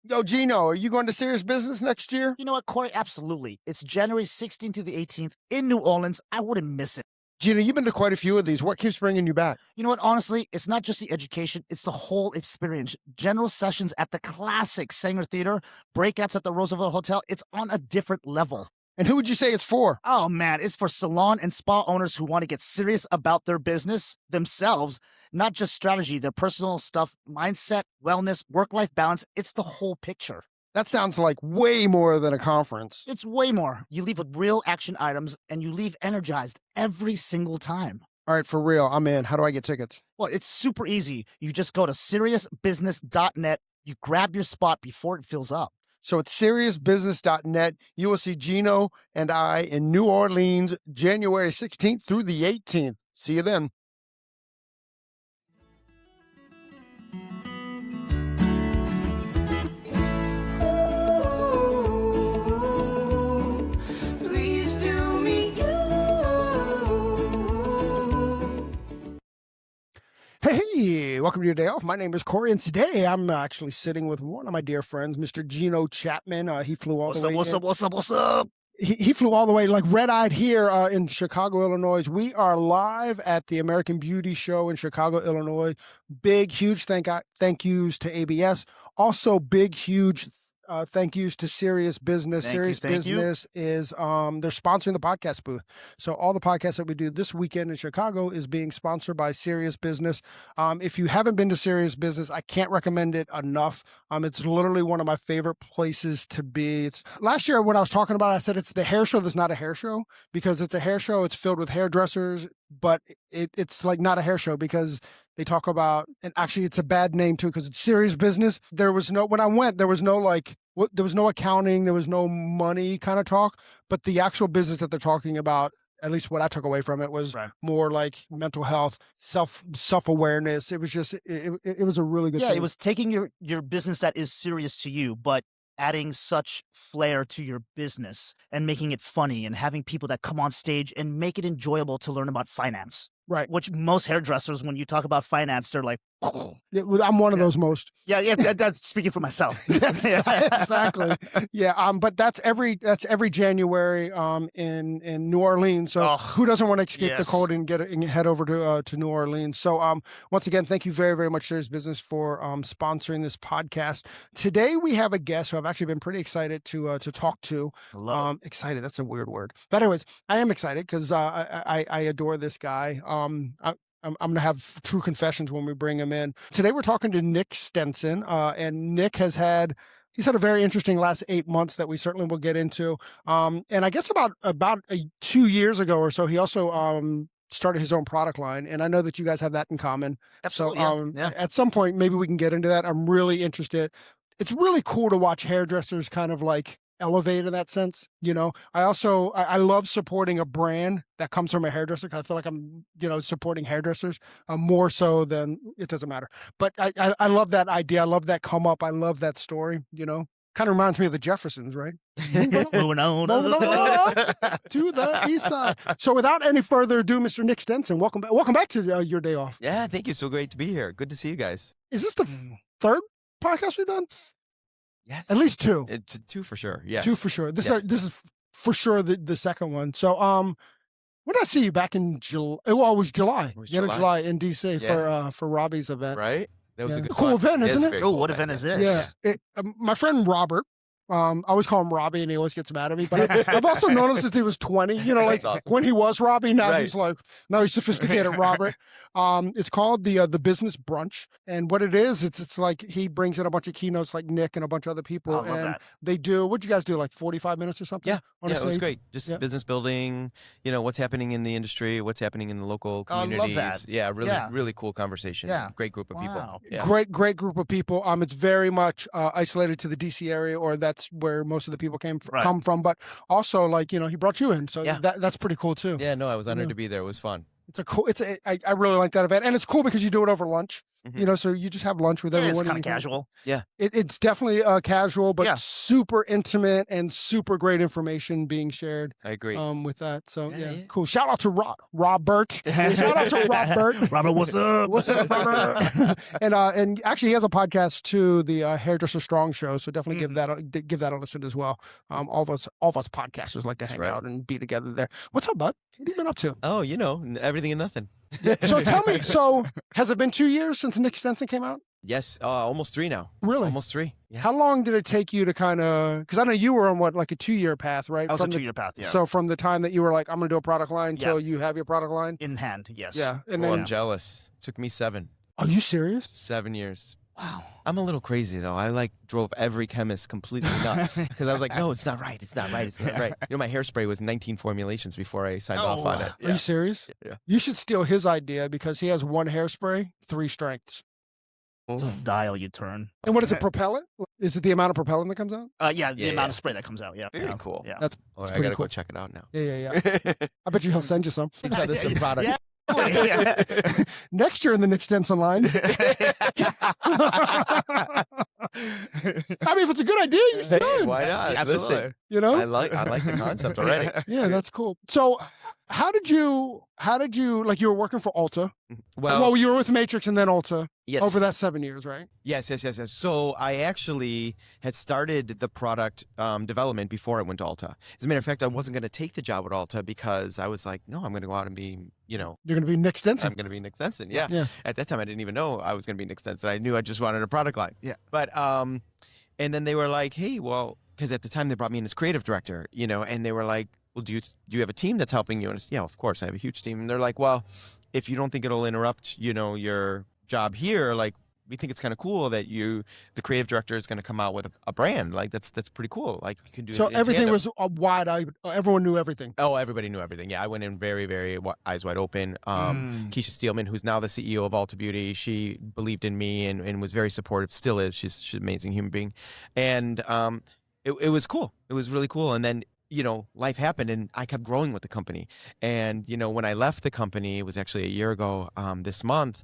Yo, Geno, are you going to serious business next year? You know what, Corey? Absolutely. It's January 16th through the 18th in New Orleans. I wouldn't miss it. Geno, you've been to quite a few of these. What keeps bringing you back? You know what? Honestly, it's not just the education, it's the whole experience. General sessions at the classic Sanger Theater, breakouts at the Roosevelt Hotel. It's on a different level. And who would you say it's for? Oh man, it's for salon and spa owners who want to get serious about their business themselves, not just strategy, their personal stuff, mindset, wellness, work-life balance. It's the whole picture. That sounds like way more than a conference. It's way more. You leave with real action items and you leave energized every single time. All right, for real, I'm in. How do I get tickets? Well, it's super easy. You just go to seriousbusiness.net. You grab your spot before it fills up. So it's seriousbusiness.net. You will see Geno and I in New Orleans, January 16th through the 18th. See you then. Hey, welcome to your day off. My name is Corey, and today I'm actually sitting with one of my dear friends, Mr. Geno Chapman. He flew all the way. What's up? He flew all the way, like red-eyed here in Chicago, Illinois. We are live at the American Beauty Show in Chicago, Illinois. Big, huge thank yous to ABS. Also, big, huge thank yous to Serious Business. Serious Business is they're sponsoring the podcast booth. So all the podcasts that we do this weekend in Chicago is being sponsored by Serious Business. If you haven't been to Serious Business, I can't recommend it enough. It's literally one of my favorite places to be. Last year when I was talking about it, I said it's the hair show that's not a hair show, because it's a hair show. It's filled with hairdressers, but it's like not a hair show because they talk about, and actually it's a bad name too because it's Serious Business. When I went, there was no accounting, there was no money kind of talk, but the actual business that they're talking about, at least what I took away from it, was more like mental health, self-awareness. It was just, it was a really good thing. Yeah, it was taking your business that is serious to you, but adding such flair to your business and making it funny and having people that come on stage and make it enjoyable to learn about finance. Right. Which most hairdressers, when you talk about finance, they're like, oh. Yeah, I'm one of those most. Yeah, that's speaking for myself. Exactly. Yeah. But that's every January in New Orleans. So who doesn't want to escape the cold and head over to New Orleans? So once again, thank you very, very much, Serious Business, for sponsoring this podcast. Today we have a guest who I've actually been pretty excited to talk to. Excited, that's a weird word. But anyways, I am excited because I adore this guy. I'm going to have true confessions when we bring him in. Today we're talking to Nick Stenson, and Nick he's had a very interesting last 8 months that we certainly will get into. And I guess about 2 years ago or so, he also started his own product line, and I know that you guys have that in common. Absolutely, so at some point, maybe we can get into that. I'm really interested. It's really cool to watch hairdressers kind of like elevate in that sense. I love supporting a brand that comes from a hairdresser, because I feel like I'm supporting hairdressers more so than, it doesn't matter, but I love that idea. I love that come up. I love that story. Kind of reminds me of the Jeffersons, right? Moving on to the east side. So without any further ado, Mr. Nick Stenson, welcome back to your day off. Yeah, thank you. So great to be here. Good to see you guys. Is this the third podcast we've done? Yes. At least two. It's two for sure. Yes. Two for sure. This is for sure the second one. So when did I see you back in July? Well, it was July. July in DC for Robbie's event. Right? That was a good cool event, isn't it? Oh, what event is this? Yeah. My friend Robert, I always call him Robbie and he always gets mad at me, but I've also known him since he was 20, awesome. When he was Robbie, now he's sophisticated Robert. It's called the Business Brunch. And what it is, it's like he brings in a bunch of keynotes like Nick and a bunch of other people. And they do, what'd you guys do, like 45 minutes or something? Yeah, it was great. Just business building, what's happening in the industry, what's happening in the local communities. I love that. Yeah, really cool conversation. Yeah. Great group of people. Yeah. Great group of people. It's very much isolated to the DC area, or that's where most of the people come from. But also, he brought you in. So that's pretty cool too. Yeah, no, I was honored to be there. It was fun. I really like that event. And it's cool because you do it over lunch. You know, so you just have lunch with Yeah, everyone. it's kind and of casual. It's definitely casual, but Yeah. super intimate and super great information being shared. I agree. With that. So Yeah. cool. Shout out to Robert. Shout out to Robert. Robert, what's up? What's up, Robert? And actually, he has a podcast too, the Hairdresser Strong Show. So definitely give that a listen as well. All of us podcasters like to hang out and be together there. What's up, bud? What have you been up to? Oh, you know, everything and nothing. So tell me. So has it been 2 years since Nick Stenson came out? Yes, almost 3 now. Really? Almost 3. Yeah. How long did it take you to kind of? Because I know you were on like a 2-year path, right? That was a 2-year path. Yeah. So from the time that you were like, I'm going to do a product line till you have your product line in hand, yes. Yeah. And Well, then, I'm jealous. Took me 7. are you serious? 7 years. Wow. I'm a little crazy though. I like drove every chemist completely nuts because I was like, no, it's not right. It's not right. It's not right. You know, my hairspray was 19 formulations before I signed off on it. Are you serious? Yeah. You should steal his idea because he has 1 hairspray, 3 strengths. It's a dial you turn. And what is it, propellant? Is it the amount of propellant that comes out? The amount of spray that comes out. Yeah. Very cool. Yeah. That's I pretty gotta cool. go check it out now. Yeah. I bet you he'll send you some. Each other some products. Yeah. Next year in the Nick Stenson line. I mean, if it's a good idea, you should. Hey, why not? Absolutely. Listen, You know? I like the concept already. Yeah, that's cool. So how did you like, you were working for Ulta? Well, you were with Matrix and then Ulta yes. over that 7 years, right? Yes. So I actually had started the product development before I went to Ulta. As a matter of fact, I wasn't going to take the job at Ulta because I was like, no, I'm going to go out and be, You're going to be Nick Stenson. I'm going to be Nick Stenson. Yeah. Yeah. At that time, I didn't even know I was going to be Nick Stenson. I knew I just wanted a product line. Yeah. But, and then they were like, hey, well, because at the time they brought me in as creative director, you know, and they were like, well, do you have a team that's helping you? And it's, yeah, of course, I have a huge team. And they're like, well, if you don't think it'll interrupt, you know, your job here, like, we think it's kind of cool that the creative director is going to come out with a brand. Like, that's pretty cool. Like, you can do So it in everything tandem. was wide-eyed. Everyone knew everything. Oh, everybody knew everything. Yeah, I went in very, very eyes wide open. Keisha Steelman, who's now the CEO of Ulta Beauty, she believed in me and was very supportive. Still is. She's an amazing human being, and it was cool. It was really cool. And then, you know, life happened and I kept growing with the company. And, you know, when I left the company, it was actually a year ago this month,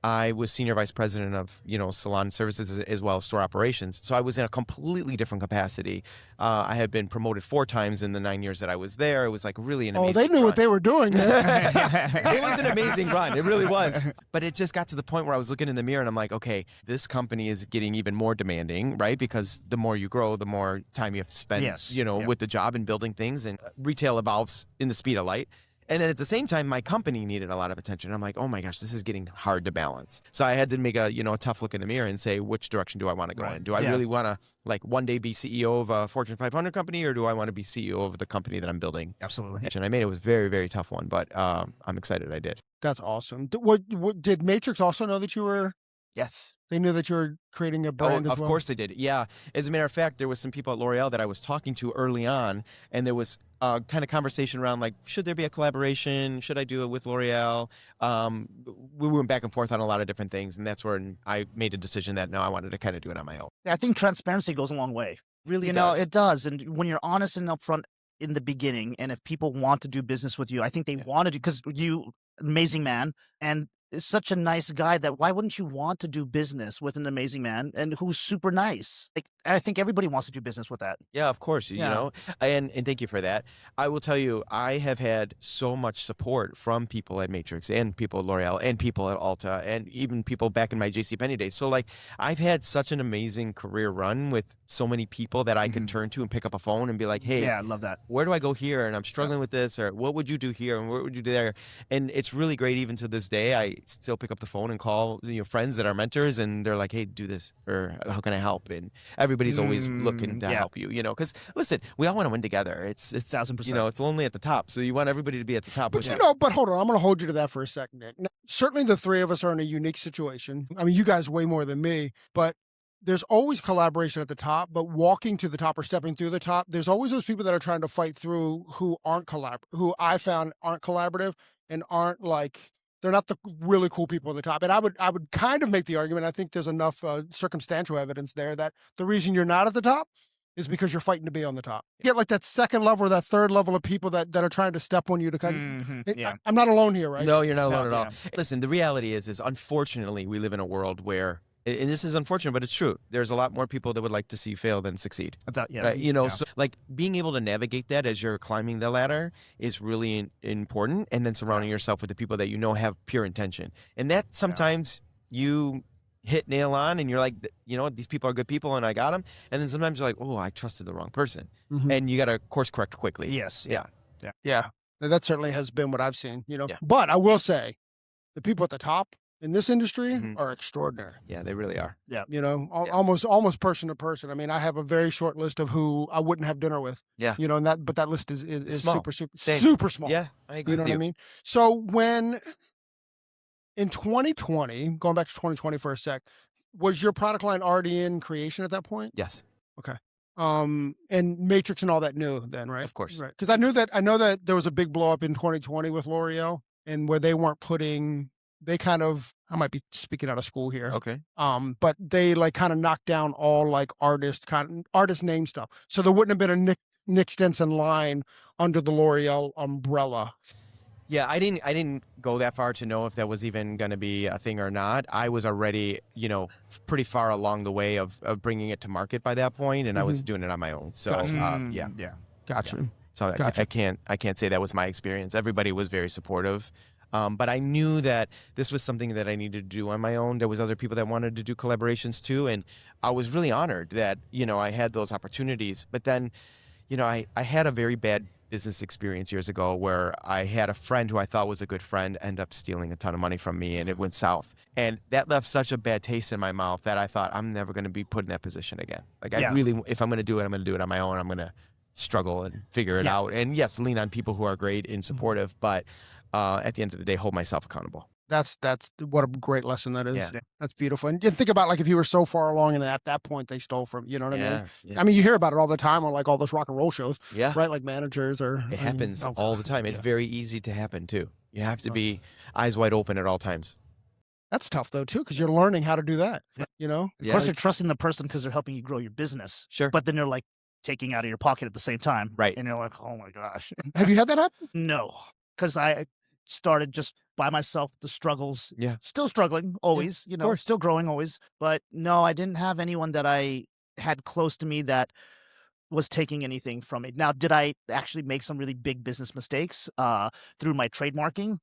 I was senior vice president of, you know, salon services as well as store operations. So I was in a completely different capacity. I had been promoted 4 times in the 9 years that I was there. It was like really an amazing they knew run. what they were doing. It was an amazing run. It really was. But it just got to the point where I was looking in the mirror and I'm like, okay, this company is getting even more demanding, right? Because the more you grow, the more time you have to spend, you know, with the job and building things. And retail evolves in the speed of light. And then at the same time, my company needed a lot of attention. I'm like, oh my gosh, this is getting hard to balance. So I had to make a tough look in the mirror and say, which direction do I want to go in? Do I really want to like one day be CEO of a Fortune 500 company, or do I want to be CEO of the company that I'm building? Absolutely. And I made it was a very, very tough one, but I'm excited I did. That's awesome. What did Matrix also know that you were? Yes. They knew that you were creating a brand as well? Of course they did. Yeah. As a matter of fact, there was some people at L'Oreal that I was talking to early on, and there was kind of conversation around like, should there be a collaboration? Should I do it with L'Oreal? We went back and forth on a lot of different things, and that's where I made a decision that no, I wanted to kind of do it on my own. I think transparency goes a long way. Really, you know, it does. And when you're honest and upfront in the beginning, and if people want to do business with you, I think they want to do, because you, amazing man, and is such a nice guy that why wouldn't you want to do business with an amazing man and who's super nice? Like, I think everybody wants to do business with that. Yeah, of course, you know, and thank you for that. I will tell you, I have had so much support from people at Matrix and people at L'Oreal and people at Ulta and even people back in my JCPenney days. So like, I've had such an amazing career run with so many people that I can turn to and pick up a phone and be like, hey, I love that. Where do I go here? And I'm struggling with this, or what would you do here? And what would you do there? And it's really great. Even to this day, I still pick up the phone and call, you know, friends that are mentors, and they're like, hey, do this, or how can I help? And everybody's always looking to help you, you know, because listen, we all want to win together. It's 1000%. You know, it's lonely at the top. So you want everybody to be at the top. But you know, but hold on, I'm going to hold you to that for a second, Nick. Now, certainly the three of us are in a unique situation. I mean, you guys way more than me, but there's always collaboration at the top, but walking to the top or stepping through the top, there's always those people that are trying to fight through who who I found aren't collaborative and aren't like, they're not the really cool people at the top. And I would kind of make the argument, I think there's enough circumstantial evidence there that the reason you're not at the top is because you're fighting to be on the top. You get like that second level or that third level of people that are trying to step on you to kind of, Yeah. I'm not alone here, right? No, you're not alone No, at all. Listen, the reality is unfortunately we live in a world where, and this is unfortunate, but it's true. There's a lot more people that would like to see you fail than succeed. Yeah. Right? You know, so like being able to navigate that as you're climbing the ladder is really important. And then surrounding yourself with the people that you know have pure intention. And that sometimes you hit nail on and you're like, you know, these people are good people and I got them. And then sometimes you're like, oh, I trusted the wrong person. And you got to course correct quickly. Yes. Yeah. That certainly has been what I've seen, you know. Yeah. But I will say the people at the top in this industry are extraordinary. Yeah, they really are. Yeah. You know, almost person to person. I mean, I have a very short list of who I wouldn't have dinner with. Yeah. You know, and that list is Small. super small. Yeah, I agree. You know with what I mean? So when in 2020, going back to 2020 for a sec, was your product line already in creation at that point? Yes. Okay. And Matrix and all that new then, right? Of course. Right. Because I know that there was a big blow up in 2020 with L'Oreal and where they weren't putting, they kind of, I might be speaking out of school here. Okay. But they like kind of knocked down all like artist name stuff. So there wouldn't have been a Nick Stenson line under the L'Oreal umbrella. Yeah, I didn't go that far to know if that was even going to be a thing or not. I was already, you know, pretty far along the way of bringing it to market by that point, and I was doing it on my own. So, yeah. Gotcha. Yeah. So I can't say that was my experience. Everybody was very supportive. But I knew that this was something that I needed to do on my own. There was other people that wanted to do collaborations too, and I was really honored that, you know, I had those opportunities. But then, you know, I had a very bad business experience years ago where I had a friend who I thought was a good friend end up stealing a ton of money from me, and it went south. And that left such a bad taste in my mouth that I thought I'm never going to be put in that position again. Like I really, if I'm going to do it, I'm going to do it on my own. I'm going to struggle and figure it out. And yes, lean on people who are great and supportive, but at the end of the day, hold myself accountable. That's what a great lesson that is. Yeah. That's beautiful. And think about like if you were so far along and at that point they stole from, you know what I mean? Yeah. I mean, you hear about it all the time on like all those rock and roll shows, Yeah. right? Like managers or It happens all the time. It's very easy to happen too. You have to be eyes wide open at all times. That's tough though too, because you're learning how to do that. You know? Of course, you're trusting the person because they're helping you grow your business. Sure. But then they're like taking out of your pocket at the same time. Right. And you're like, oh my gosh. Have you had that happen? No, because I started just by myself, the struggles. Yeah. Still struggling always, you know, course. still growing always. But no, I didn't have anyone that I had close to me that was taking anything from me. Now, did I actually make some really big business mistakes through my trademarking?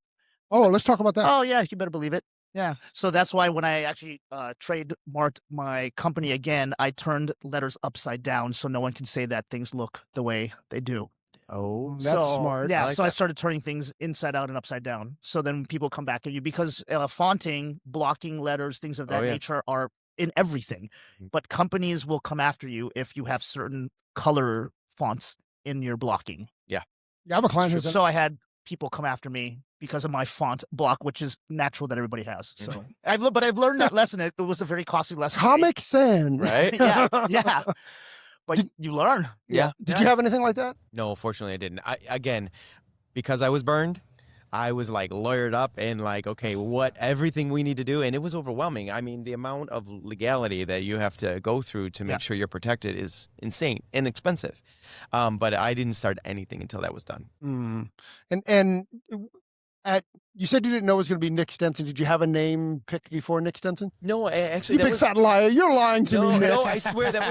Oh, let's talk about that. Oh, yeah, you better believe it. Yeah. So that's why when I actually trademarked my company again, I turned letters upside down so no one can say that things look the way they do. Oh, that's smart. Yeah, like so I that. started turning things inside out and upside down. So then people come back at you because fonting, blocking letters, things of that nature are in everything. But companies will come after you if you have certain color fonts in your blocking. Yeah, I have a client who's So I had people come after me because of my font block, which is natural that everybody has. So I've learned that lesson. It was a very costly lesson. Comic Sans. right? Yeah. But you learn. Yeah. Did you have anything like that? No, fortunately I didn't. Again, because I was burned, I was like lawyered up and like, okay, everything we need to do. And it was overwhelming. I mean, the amount of legality that you have to go through to make sure you're protected is insane and expensive. But I didn't start anything until that was done. And you said you didn't know it was going to be Nick Stenson. Did you have a name picked before Nick Stenson? No, actually, You big fat liar. You're lying to me, Nick. No, I swear that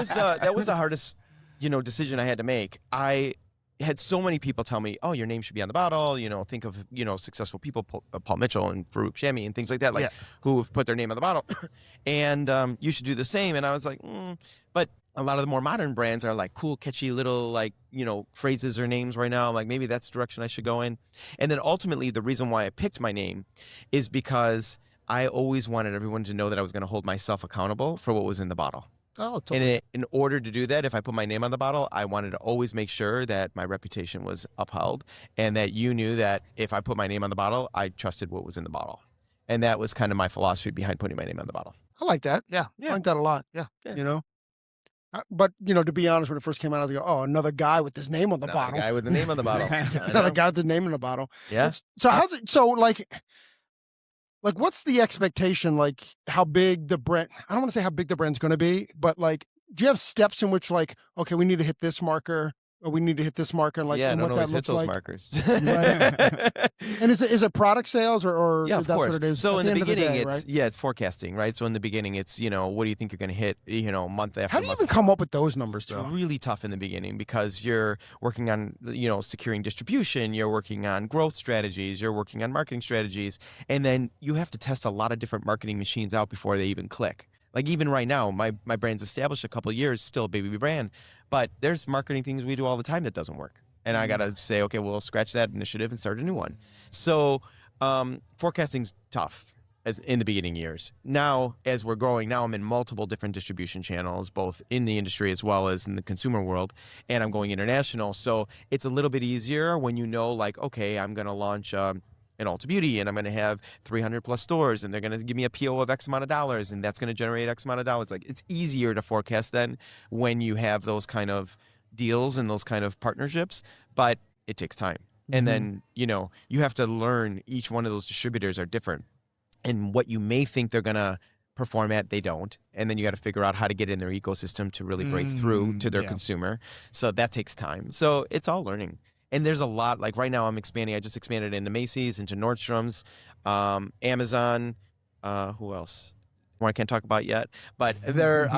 was the hardest, decision I had to make. I had so many people tell me, "Oh, your name should be on the bottle." Think of successful people, Paul Mitchell and Farouk Shami and things like that, who have put their name on the bottle, and you should do the same. And I was like, but a lot of the more modern brands are like cool, catchy little phrases or names right now. I'm like, maybe that's the direction I should go in. And then ultimately, the reason why I picked my name is because I always wanted everyone to know that I was going to hold myself accountable for what was in the bottle. Oh, totally. And in order to do that, if I put my name on the bottle, I wanted to always make sure that my reputation was upheld and that you knew that if I put my name on the bottle, I trusted what was in the bottle. And that was kind of my philosophy behind putting my name on the bottle. I like that. Yeah. I like that a lot. Yeah. But, to be honest, when it first came out, I was like, oh, another guy with his name on the bottle. Guy with the name on the bottle. Another guy with the name on the bottle. Yeah. So how's it, what's the expectation, like how big the brand, I don't want to say how big the brand's going to be, but like do you have steps in which like, okay, we need to hit this marker, or we need to hit this marker, and like, yeah, and don't what that always hit looks those like? markers. Right. And is it product sales or Yeah, of that's course. what it is? So at in the end of beginning, day, it's right? it's forecasting, right? So in the beginning, it's what do you think you're going to hit, month after How do you month. even come up with those numbers, It's though? really tough in the beginning because you're working on, securing distribution, you're working on growth strategies, you're working on marketing strategies, and then you have to test a lot of different marketing machines out before they even click. Like even right now, my brand's established a couple of years, still a baby brand, but there's marketing things we do all the time that doesn't work. And I got to say, okay, we'll scratch that initiative and start a new one. So forecasting's tough as in the beginning years. Now, as we're growing, now I'm in multiple different distribution channels, both in the industry as well as in the consumer world, and I'm going international. So it's a little bit easier when like, okay, I'm going to launch an Ulta Beauty, and I'm going to have 300 plus stores, and they're going to give me a PO of X amount of dollars, and that's going to generate X amount of dollars. Like it's easier to forecast then when you have those kind of deals and those kind of partnerships, but it takes time. And then, you have to learn each one of those distributors are different. And what you may think they're going to perform at, they don't. And then you got to figure out how to get in their ecosystem to really break through to their consumer. So that takes time. So it's all learning. And there's a lot, like right now I'm expanding. I just expanded into Macy's, into Nordstrom's, Amazon, who else? One I can't talk about yet, but they're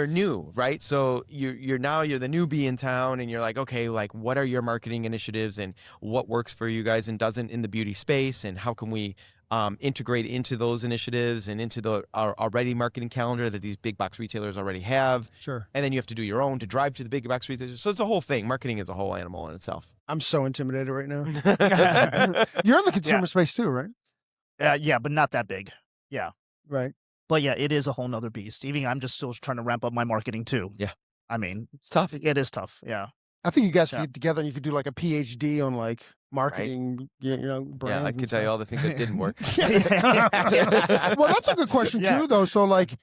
new, right? So you're the newbie in town, and you're like, okay, like what are your marketing initiatives and what works for you guys and doesn't in the beauty space, and how can we integrate into those initiatives and into our already marketing calendar that these big box retailers already have. Sure. And then you have to do your own to drive to the big box retailers. So it's a whole thing. Marketing is a whole animal in itself. I'm so intimidated right now. You're in the consumer space too, right? Yeah, but not that big. Yeah. Right. But yeah, it is a whole nother beast. Even I'm just still trying to ramp up my marketing too. Yeah. I mean, it's tough. It is tough. Yeah. I think you guys could get together and you could do like a PhD on like marketing, brands. Yeah, I could tell you all the things that didn't work. Well, that's a good question too, though. So like,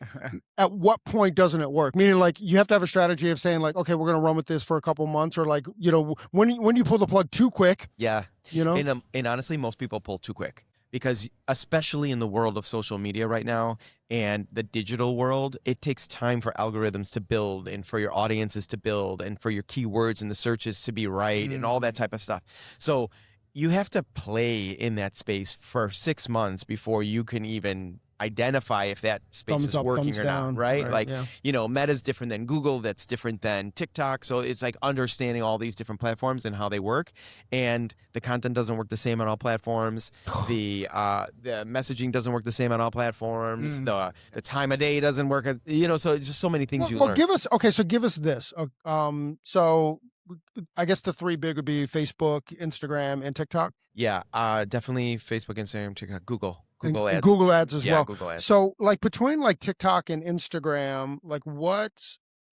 at what point doesn't it work? Meaning like you have to have a strategy of saying like, okay, we're going to run with this for a couple months, or like, when you pull the plug too quick. Yeah. And honestly, most people pull too quick. Because especially in the world of social media right now and the digital world, it takes time for algorithms to build and for your audiences to build and for your keywords and the searches to be right and all that type of stuff. So you have to play in that space for 6 months before you can even identify if that space is working or not, right? Like, Meta's different than Google, that's different than TikTok. So it's like understanding all these different platforms and how they work. And the content doesn't work the same on all platforms. The messaging doesn't work the same on all platforms. The time of day doesn't work. So it's just so many things you learn. Give us this. So I guess the three big would be Facebook, Instagram, and TikTok. Yeah, definitely Facebook, Instagram, TikTok, Google ads. Google ads as well. Google ads. So like between like TikTok and Instagram, like what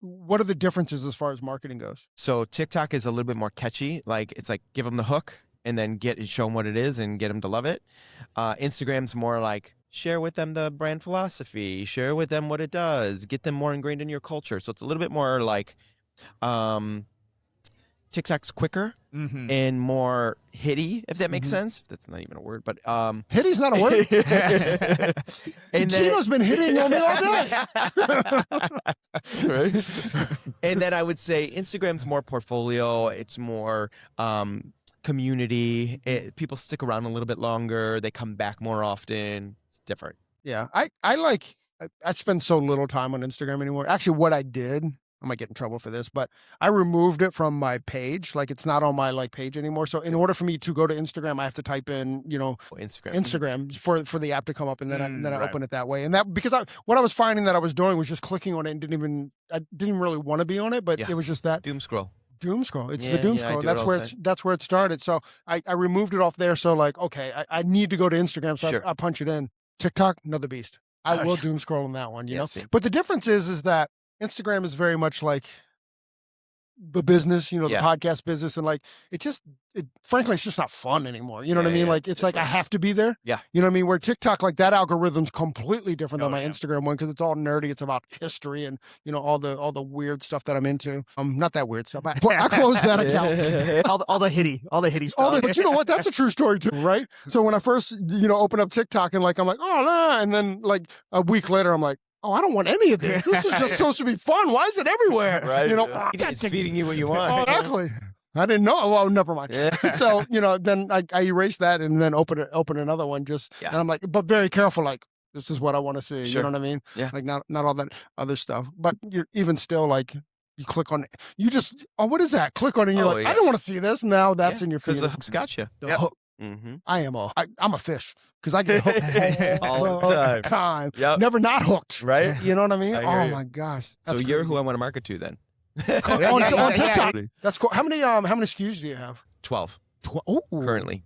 are the differences as far as marketing goes? So TikTok is a little bit more catchy. Like it's like give them the hook and then show them what it is and get them to love it. Instagram's more like share with them the brand philosophy, share with them what it does, get them more ingrained in your culture. So it's a little bit more like TikTok's quicker and more hitty, if that makes sense. That's not even a word, but hitty's not a word. And Geno's been hitting on me all day. Right? And then I would say Instagram's more portfolio. It's more community. People stick around a little bit longer. They come back more often. It's different. Yeah, I spend so little time on Instagram anymore. Actually, what I did, I might get in trouble for this, but I removed it from my page. Like it's not on my page anymore. So in order for me to go to Instagram, I have to type in, Instagram for the app to come up, and then I open it that way. And that because what I was finding that I was doing was just clicking on it and I didn't really want to be on it, but it was just that doom scroll. It's the doom scroll. That's where it started. So I removed it off there. So like, okay, I need to go to Instagram. So I punch it in. TikTok, another beast. I will doom scroll on that one, you know? Same. But the difference is that Instagram is very much like the business, the podcast business. And like, frankly, it's just not fun anymore. You know what I mean? Like, it's like, I have to be there. Yeah. You know what I mean? Where TikTok, like that algorithm's completely different than my Instagram one. Cause it's all nerdy. It's about history and, all the weird stuff that I'm into. Not that weird stuff. I closed that account. all the hitty stuff. But you know what? That's a true story too, right? So when I first, open up TikTok and like, I'm like, oh, nah. And then like a week later, I'm like, oh, I don't want any of this. This is just supposed to be fun. Why is it everywhere? Right. You know, It's feeding you what you want. oh, exactly. I didn't know. Oh, never mind. So, you know, then I erase that and then open another one and I'm like, but very careful, like, this is what I want to see. Sure. You know what I mean? Yeah. Like not all that other stuff. But you're even still like, you click on it. You just, oh, what is that? Click on it and you're like, I don't want to see this. Now that's in your feed. Because the hook's got you. The hook. I'm a fish because I get hooked all the time. Yep. Never not hooked. Right? You know what I mean? I My gosh. So you're who I want to market to then. On TikTok. That's cool. How many SKUs do you have? 12 Oh, currently.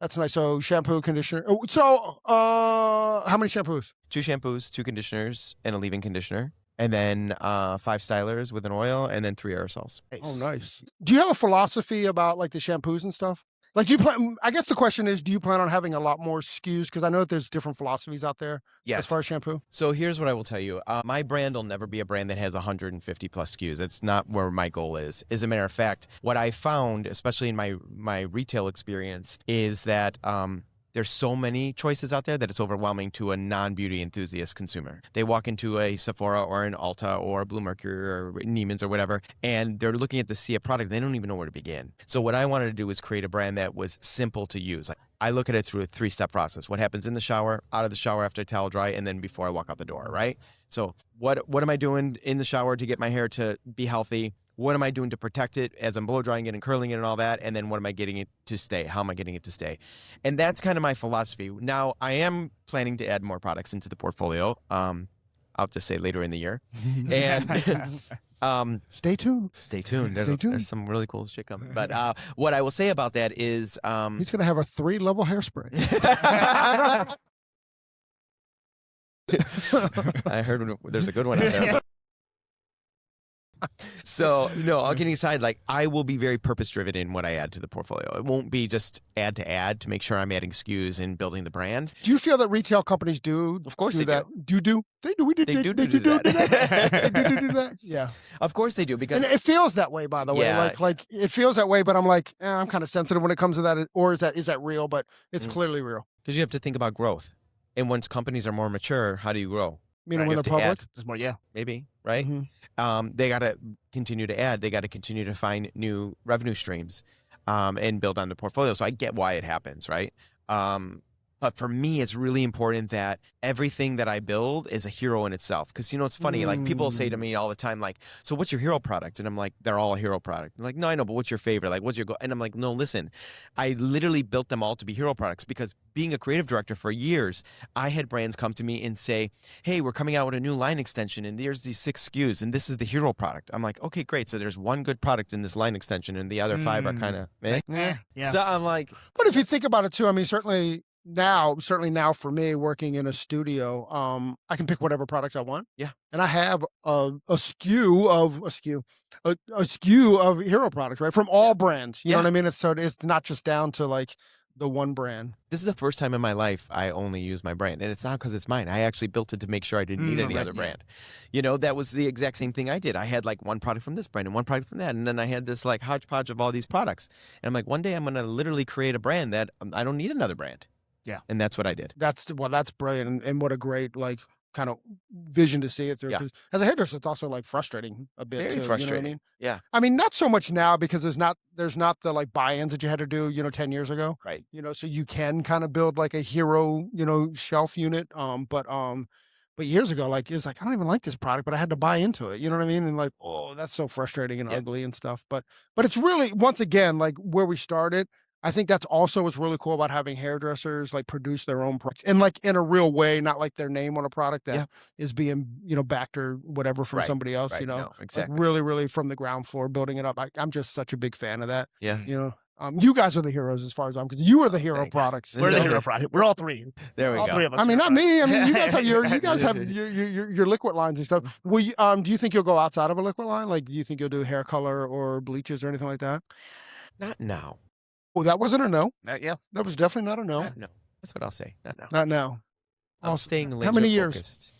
That's nice. So shampoo, conditioner. So how many shampoos? 2 shampoos, 2 conditioners, and a leave-in conditioner. And then 5 stylers with an oil, and then 3 aerosols. Oh, nice. Do you have a philosophy about like the shampoos and stuff? Like, do you plan? I guess the question is, do you plan on having a lot more SKUs? Because I know that there's different philosophies out there as far as shampoo. So here's what I will tell you. My brand will never be a brand that has 150 plus SKUs. It's not where my goal is. As a matter of fact, what I found, especially in my retail experience, is that there's so many choices out there that it's overwhelming to a non-beauty enthusiast consumer. They walk into a Sephora or an Ulta or Blue Mercury or Neiman's or whatever, and they're looking at the sea of product. They don't even know where to begin. So what I wanted to do was create a brand that was simple to use. Like, I look at it through a 3-step process. What happens in the shower, out of the shower after I towel dry, and then before I walk out the door, right? So what am I doing in the shower to get my hair to be healthy? What am I doing to protect it as I'm blow drying it and curling it and all that? And then what am I getting it to stay? How am I getting it to stay? And that's kind of my philosophy. Now, I am planning to add more products into the portfolio. I'll just say later in the year. And stay tuned. Stay tuned. Stay tuned. There's some really cool shit coming. But what I will say about that is he's going to have a 3-level hairspray. I heard there's a good one out there. So, no, all kidding aside, like, I will be very purpose-driven in what I add to the portfolio. It won't be just add to make sure I'm adding SKUs and building the brand. Do you feel that retail companies do? Of course they that. do. They do. They do that. They do that. Yeah. Of course they do, because... And it feels that way, by the way. Yeah. Like it feels that way, but I'm like, I'm kind of sensitive when it comes to that. Or is that real? But it's clearly real. Because you have to think about growth. And once companies are more mature, how do you grow? Meaning when they're public? There's more, yeah. Maybe, right? Mm-hmm. They got to continue to add. They got to continue to find new revenue streams and build on the portfolio. So I get why it happens, right? But for me, it's really important that everything that I build is a hero in itself. Because, you know, it's funny. Like, people say to me all the time, like, so what's your hero product? And I'm like, they're all a hero product. I'm like, no, I know, but what's your favorite? Like, what's your goal? And I'm like, no, listen, I literally built them all to be hero products, because being a creative director for years, I had brands come to me and say, hey, we're coming out with a new line extension, and there's these 6 SKUs, and this is the hero product. I'm like, okay, great. So there's one good product in this line extension, and the other 5 are kind of, Yeah. So I'm like, but if you think about it too, I mean, certainly now for me, working in a studio, I can pick whatever products I want. Yeah. And I have a SKU of hero products, right? From all brands. You know what I mean? It's not just down to like the one brand. This is the first time in my life I only use my brand. And it's not because it's mine. I actually built it to make sure I didn't need any other brand. You know, that was the exact same thing I did. I had like one product from this brand and one product from that. And then I had this like hodgepodge of all these products. And I'm like, one day I'm going to literally create a brand that I don't need another brand. Yeah. And that's what I did. That's brilliant. And what a great, like, kind of vision to see it through. Yeah. 'Cause as a hairdresser, it's also like frustrating a bit. Very too, frustrating. You know what I mean? Yeah. I mean, not so much now, because there's not the like buy-ins that you had to do, 10 years ago. Right. So you can kind of build like a hero, shelf unit. But years ago, like, it's like, I don't even like this product, but I had to buy into it. You know what I mean? And like, oh, that's so frustrating and ugly and stuff. But it's really, once again, like where we started, I think that's also what's really cool about having hairdressers like produce their own products, and like in a real way, not like their name on a product that is being, backed or whatever from somebody else, Right. No, like exactly. really, really from the ground floor, building it up. I'm just such a big fan of that. Yeah. You guys are the heroes as far as I'm concerned. You are the hero Thanks. products. We're the hero product. We're all 3. There we All go. 3 of us. I mean, are not hero me. I products. mean, you guys have your liquid lines and stuff. Will you, do you think you'll go outside of a liquid line? Like, do you think you'll do hair color or bleaches or anything like that? Not now. Oh, that wasn't a no. Yeah. That was definitely not a no. No. That's what I'll say. Not now. Not now. I'm staying laser How many years? focused.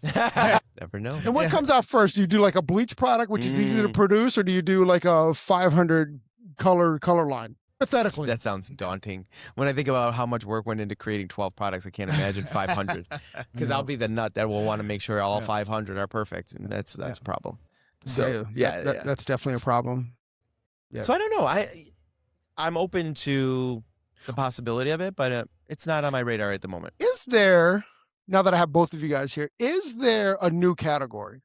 Never know. And what comes out first? Do you do like a bleach product, which is easy to produce, or do you do like a 500 color line? Hypothetically. That sounds daunting. When I think about how much work went into creating 12 products, I can't imagine 500. Because I'll be the nut that will want to make sure all 500 are perfect, and that's a problem. So that's definitely a problem. Yeah. So I don't know. I'm open to the possibility of it, but it's not on my radar at the moment. Is there, now that I have both of you guys here, is there a new category?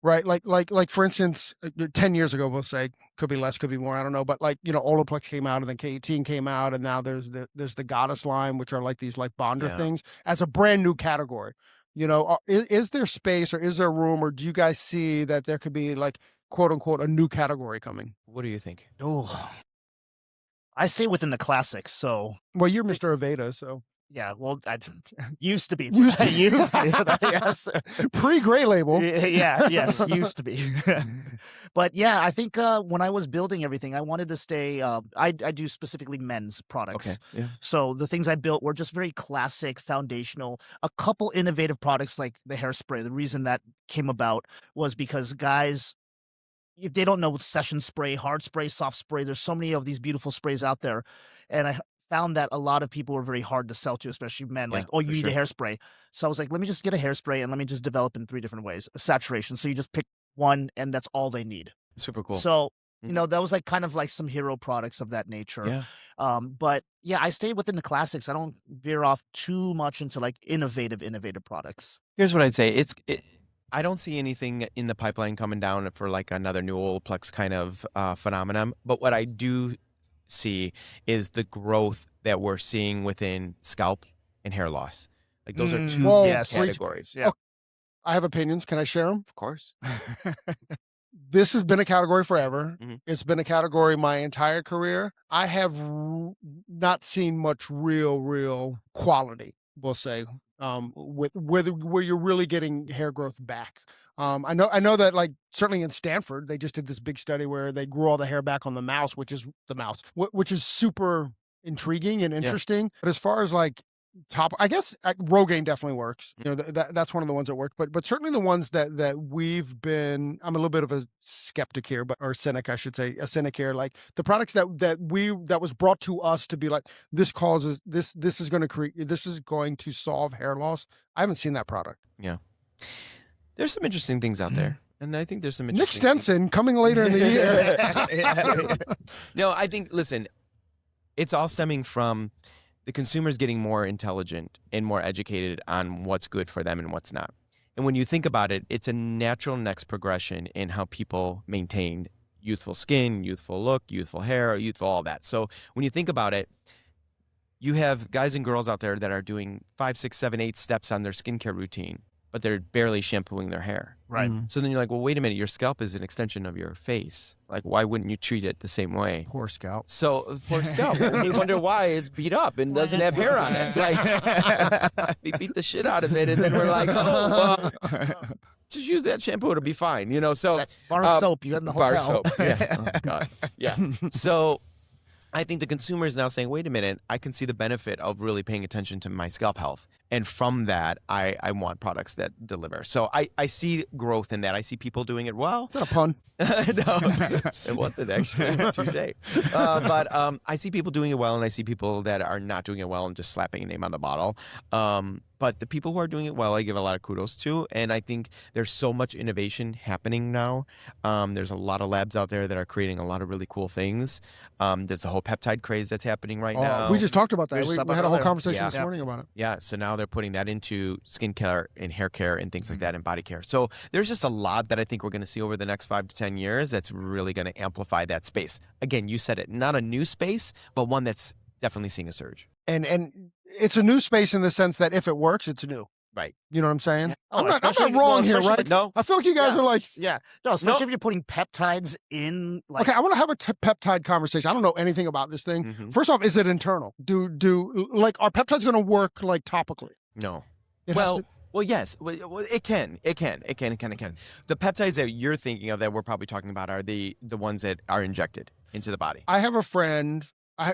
Right, like for instance, 10 years ago, we'll say, could be less, could be more, I don't know, but like, you know, Olaplex came out and then K18 came out, and now there's the Goddess line, which are like these like bonder things as a brand new category. You know, is there space or is there room, or do you guys see that there could be like, quote unquote, a new category coming? What do you think? Oh, I stay within the classics, so. Well, you're Mr. Aveda, so. Yeah, well, I used to be. Used to. Yes. Pre-gray label. Yeah, yes, used to be. But yeah, I think when I was building everything, I wanted to stay, I do specifically men's products. Okay, yeah. So the things I built were just very classic, foundational. A couple innovative products like the hairspray. The reason that came about was because guys, if they don't know session spray, hard spray, soft spray, there's so many of these beautiful sprays out there. And I found that a lot of people were very hard to sell to, especially men. Like, oh, you need a hairspray. So I was like, let me just get a hairspray and let me just develop in 3 different ways. A saturation. So you just pick one and that's all they need. Super cool. So, you know, that was like kind of like some hero products of that nature. Yeah. But yeah, I stay within the classics. I don't veer off too much into like innovative products. Here's what I'd say. I don't see anything in the pipeline coming down for like another new Olaplex kind of phenomenon. But what I do see is the growth that we're seeing within scalp and hair loss. Like those are two categories. Yeah. Oh, I have opinions. Can I share them? Of course. This has been a category forever. Mm-hmm. It's been a category my entire career. I have not seen much real quality, we'll say, with where you're really getting hair growth back. I know that like certainly in Stanford, they just did this big study where they grew all the hair back on the mouse, which is super intriguing and interesting. But as far as like I guess Rogaine definitely works. You know, that's one of the ones that worked. But certainly the ones that we've been, I'm a little bit of a skeptic here, or cynic, I should say, a cynic here. Like the products that was brought to us to be like, this causes this is going to solve hair loss. I haven't seen that product. Yeah. There's some interesting things out there. And I think there's some Nick Stenson coming later in the year. No, I think, listen, it's all stemming from the consumers getting more intelligent and more educated on what's good for them and what's not. And when you think about it, it's a natural next progression in how people maintain youthful skin, youthful look, youthful hair, youthful all that. So when you think about it, you have guys and girls out there that are doing 5, 6, 7, 8 steps on their skincare routine, but they're barely shampooing their hair. Right. So then you're like, well, wait a minute, your scalp is an extension of your face. Like, why wouldn't you treat it the same way? Poor scalp. So, poor scalp. You wonder why it's beat up and doesn't have hair on it. It's like, we beat the shit out of it, and then we're like, oh, well, just use that shampoo, it'll be fine. You know, so. That bar soap you got in the hotel. Bar soap, yeah. Oh, God. Yeah. So, I think the consumer is now saying, wait a minute, I can see the benefit of really paying attention to my scalp health. And from that, I want products that deliver. So I see growth in that. I see people doing it well. Is that a pun? No, it wasn't actually. Touché. But I see people doing it well, and I see people that are not doing it well and just slapping a name on the bottle. But the people who are doing it well, I give a lot of kudos to. And I think there's so much innovation happening now. There's a lot of labs out there that are creating a lot of really cool things. There's the whole peptide craze that's happening right now. We just talked about that. We had a whole conversation this Yeah. morning about it. Yeah, so now they're putting that into skincare and hair care and things like that, and body care. So there's just a lot that I think we're going to see over the next 5 to 10 years that's really going to amplify that space. Again, you said it, not a new space, but one that's definitely seeing a surge. And it's a new space in the sense that if it works, it's new. Right. You know what I'm saying? Yeah. I'm not wrong here, right? No. I feel like you guys are like... Yeah. No, especially if you're putting peptides in. Like, okay, I want to have a peptide conversation. I don't know anything about this thing. Mm-hmm. First off, is it internal? Are peptides going to work like topically? No. It Well, yes. Well, it can. The peptides that you're thinking of that we're probably talking about are the ones that are injected into the body. I have a friend. I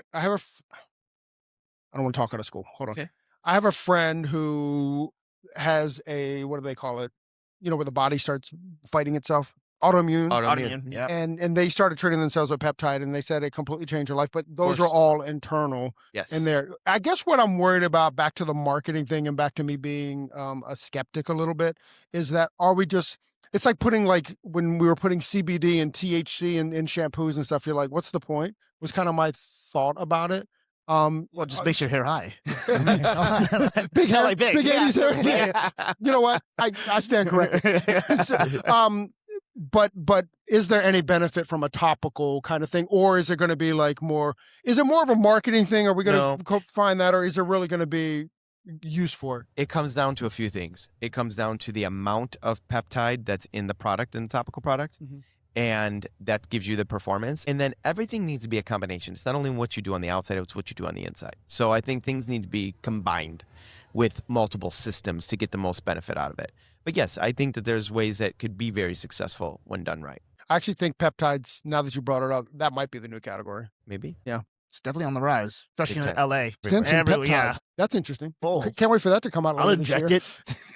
don't want to talk out of school. Hold on. Okay. I have a friend who has a, what do they call it? You know, where the body starts fighting itself. autoimmune. Autoimmune. Yeah. And they started treating themselves with peptide, and they said it completely changed their life. But those are course. all internal. Yes. And there, I guess what I'm worried about, back to the marketing thing and back to me being a skeptic a little bit, is that are we just? It's like putting, like when we were putting CBD and THC in shampoos and stuff. You're like, what's the point? Was kind of my thought about it. Well, it just makes your hair high. Big hair, Like big. big Yeah. 80s hair. Yeah. You know what? I stand corrected. So, but is there any benefit from a topical kind of thing, or is it going to be like more? Is it more of a marketing thing? Are we going to find that, or is there really going to be use for it? It comes down to a few things. It comes down to the amount of peptide that's in the product, in the topical product. Mm-hmm. And that gives you the performance. And then everything needs to be a combination. It's not only what you do on the outside, it's what you do on the inside. So I think things need to be combined with multiple systems to get the most benefit out of it. But yes, I think that there's ways that could be very successful when done right. I actually think peptides, now that you brought it up, that might be the new category. Maybe. Yeah. It's definitely on the rise, especially Big in time. LA. Stenson Everywhere, peptide. yeah. That's interesting. Oh. Can't wait for that to come out. I'll later this inject year.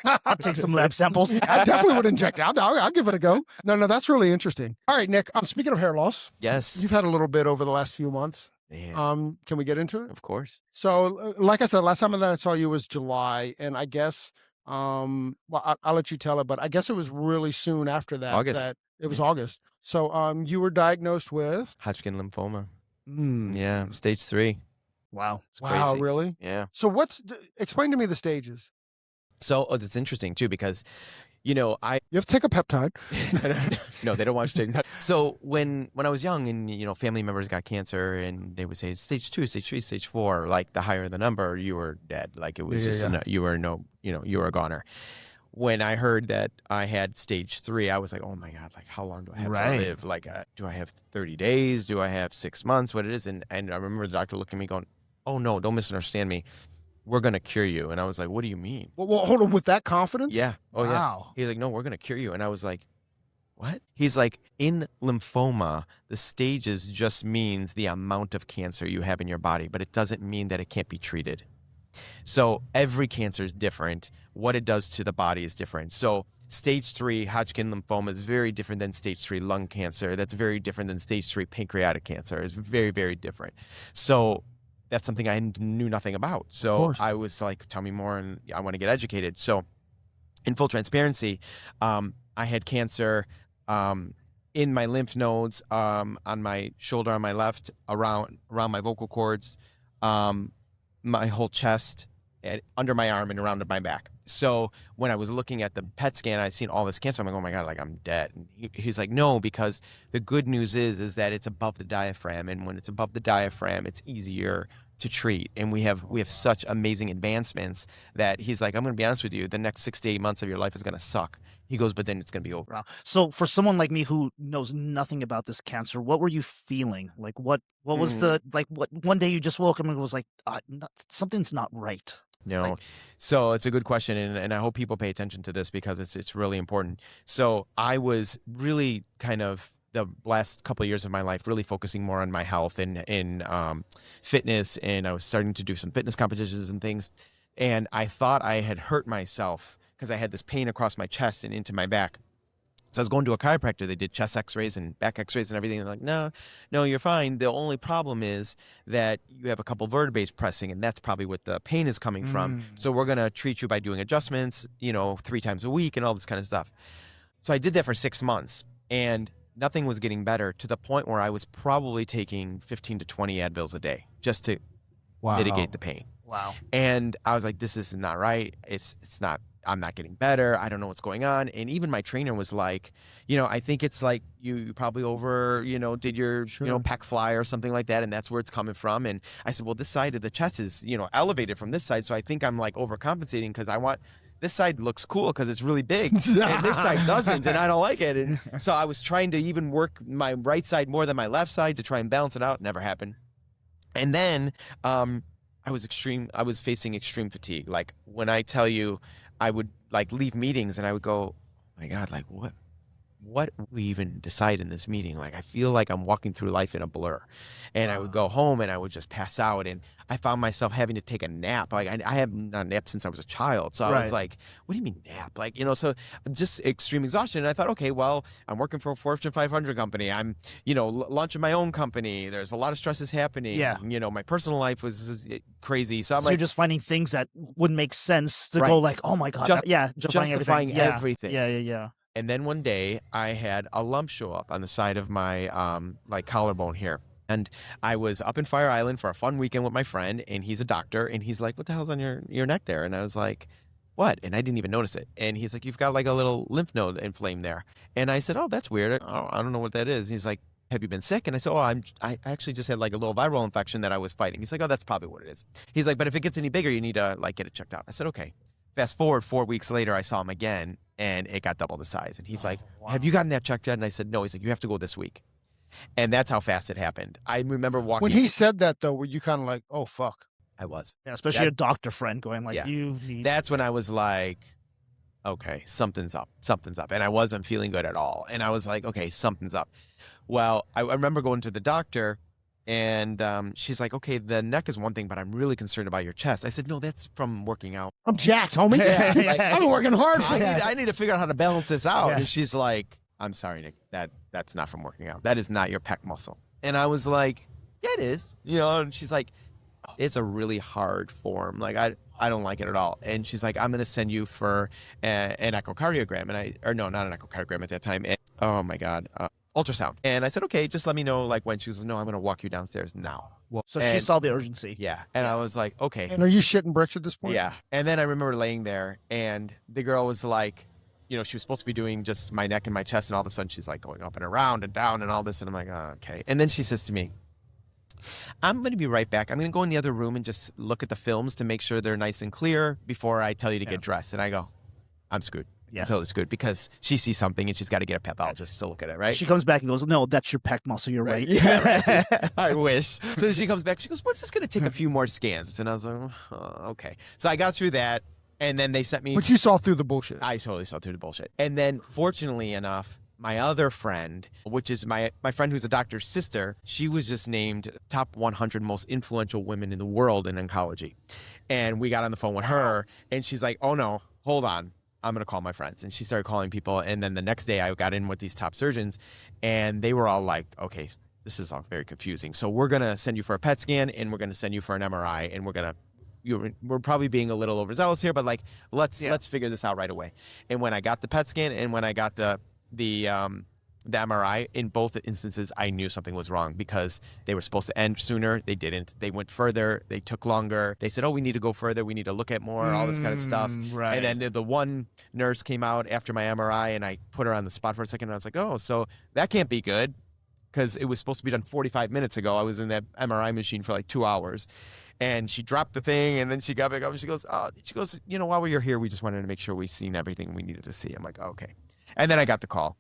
it. I'll take some lab samples. I definitely would inject it. I'll give it a go. No, that's really interesting. All right, Nick, speaking of hair loss, Yes. you've had a little bit over the last few months. Man, Can we get into it? of course. So, like I said, last time that I saw you was July, and I guess, well, I'll let you tell it, but I guess it was really soon after that. August. It was August. So, you were diagnosed with? Hodgkin lymphoma. Mm. Yeah. Stage 3. Wow. It's Wow, crazy. really? Yeah. So explain to me the stages. So it's interesting too, because, you know, You have to take a peptide. no, they don't want you to. So when I was young and, you know, family members got cancer and they would say stage 2, stage 3, stage 4, like the higher the number, you were dead. Like it was you were you were a goner. When I heard that I had stage 3, I was like, oh my God, like how long do I have to live? Like, do I have 30 days? Do I have 6 months? What it is? And I remember the doctor looking at me going, oh no, don't misunderstand me. We're going to cure you. And I was like, what do you mean? Well, hold on, with that confidence? Yeah. Oh, Wow. yeah. He's like, no, we're going to cure you. And I was like, what? He's like, in lymphoma, the stages just means the amount of cancer you have in your body, but it doesn't mean that it can't be treated. So every cancer is different. What it does to the body is different. So stage 3 Hodgkin lymphoma is very different than stage 3 lung cancer. That's very different than stage 3 pancreatic cancer. It's very, very different. So that's something I knew nothing about. So I was like, tell me more, and I want to get educated. So in full transparency, I had cancer in my lymph nodes, on my shoulder on my left, around my vocal cords, my whole chest, under my arm, and around my back. So when I was looking at the PET scan, I seen all this cancer. I'm like, oh my God, like I'm dead. And he's like, no, because the good news is that it's above the diaphragm, and when it's above the diaphragm, it's easier to treat. And we have such amazing advancements that he's like, I'm going to be honest with you, the next 6 to 8 months of your life is going to suck. He goes, but then it's going to be over. Wow. So for someone like me who knows nothing about this cancer, what were you feeling? Like what was what one day you just woke up and was like, something's not right. No. So it's a good question, and I hope people pay attention to this because it's really important. So I was really kind of the last couple of years of my life really focusing more on my health and in fitness, and I was starting to do some fitness competitions and things, and I thought I had hurt myself because I had this pain across my chest and into my back. So I was going to a chiropractor. They did chest x-rays and back x-rays and everything. They're like, no, you're fine. The only problem is that you have a couple vertebrae pressing, and that's probably what the pain is coming from. So we're going to treat you by doing adjustments, 3 times a week and all this kind of stuff. So I did that for 6 months, and nothing was getting better, to the point where I was probably taking 15 to 20 Advils a day just to mitigate the pain. Wow. And I was like, this is not right. It's not. I'm not getting better. I don't know what's going on. And even my trainer was like, I think it's like you probably did your, pack fly or something like that. And that's where it's coming from. And I said, well, this side of the chest is, elevated from this side. So I think I'm like overcompensating because this side looks cool because it's really big and this side doesn't, and I don't like it. And so I was trying to even work my right side more than my left side to try and balance it out. Never happened. And then I was facing extreme fatigue. Like when I tell you, I would like leave meetings and I would go, oh my God, like what what we even decide in this meeting? Like, I feel like I'm walking through life in a blur. And I would go home and I would just pass out. And I found myself having to take a nap. Like, I have not napped since I was a child. So I was like, what do you mean nap? Like, so just extreme exhaustion. And I thought, okay, well, I'm working for a Fortune 500 company. I'm, launching my own company. There's a lot of stresses happening. Yeah. My personal life was crazy. So I'm So like, you're just finding things that wouldn't make sense to Right. go like, oh my God. justifying everything. Yeah. And then one day I had a lump show up on the side of my collarbone here. And I was up in Fire Island for a fun weekend with my friend, and he's a doctor, and he's like, what the hell's on your neck there? And I was like, what? And I didn't even notice it. And he's like, you've got like a little lymph node inflamed there. And I said, oh, that's weird. I don't know what that is. He's like, have you been sick? And I said, I actually just had like a little viral infection that I was fighting. He's like, oh, that's probably what it is. He's like, but if it gets any bigger, you need to like get it checked out. I said, okay. Fast forward 4 weeks later, I saw him again, and it got double the size. And he's like, have you gotten that checked yet? And I said, no. He's like, you have to go this week. And that's how fast it happened. I remember walking. When he said that, though, were you kind of like, oh, fuck? I was. Yeah, especially a doctor friend going like, you need. That's when I was like, okay, something's up. And I wasn't feeling good at all. And I was like, okay, something's up. Well, I remember going to the doctor, and she's like, okay, the neck is one thing, but I'm really concerned about your chest. I said, no, that's from working out. I'm jacked, homie. I've been working hard for that. I need to figure out how to balance this out. Yeah. And she's like, I'm sorry, Nick, that's not from working out. That is not your pec muscle. And I was like, yeah, it is. And she's like, it's a really hard form. Like, I don't like it at all. And she's like, I'm going to send you for an echocardiogram. No, not an echocardiogram at that time. Oh my God. Ultrasound. And I said, okay, just let me know like when. She was like, no, I'm going to walk you downstairs now. So she saw the urgency. Yeah. And I was like, okay. And are you shitting bricks at this point? Yeah. And then I remember laying there, and the girl was like, she was supposed to be doing just my neck and my chest, and all of a sudden she's like going up and around and down and all this. And I'm like, oh, okay. And then she says to me, I'm going to be right back. I'm going to go in the other room and just look at the films to make sure they're nice and clear before I tell you to get dressed. And I go, I'm screwed. Yeah. I'm totally screwed, because she sees something and she's got to get a pathologist to look at it, right? She comes back and goes, no, that's your pec muscle. You're right. Yeah, right. I wish. So she comes back. She goes, we're just going to take a few more scans. And I was like, oh, okay. So I got through that, and then they sent me. But you saw through the bullshit. I totally saw through the bullshit. And then, fortunately enough, my other friend, which is my friend who's a doctor's sister, she was just named top 100 most influential women in the world in oncology. And we got on the phone with her, and she's like, oh no, hold on. I'm going to call my friends. And she started calling people. And then the next day I got in with these top surgeons, and they were all like, okay, this is all very confusing. So we're going to send you for a PET scan, and we're going to send you for an MRI, and we're probably being a little overzealous here, but like, let's figure this out right away. And when I got the PET scan and when I got the MRI, in both instances, I knew something was wrong, because they were supposed to end sooner. They didn't. They went further. They took longer. They said, oh, we need to go further. We need to look at more, all this kind of stuff. Right. And then the one nurse came out after my MRI, and I put her on the spot for a second. And I was like, oh, so that can't be good, because it was supposed to be done 45 minutes ago. I was in that MRI machine for like 2 hours. And she dropped the thing, and then she got back up, and she goes, while we were here, we just wanted to make sure we've seen everything we needed to see. I'm like, oh, okay. And then I got the call.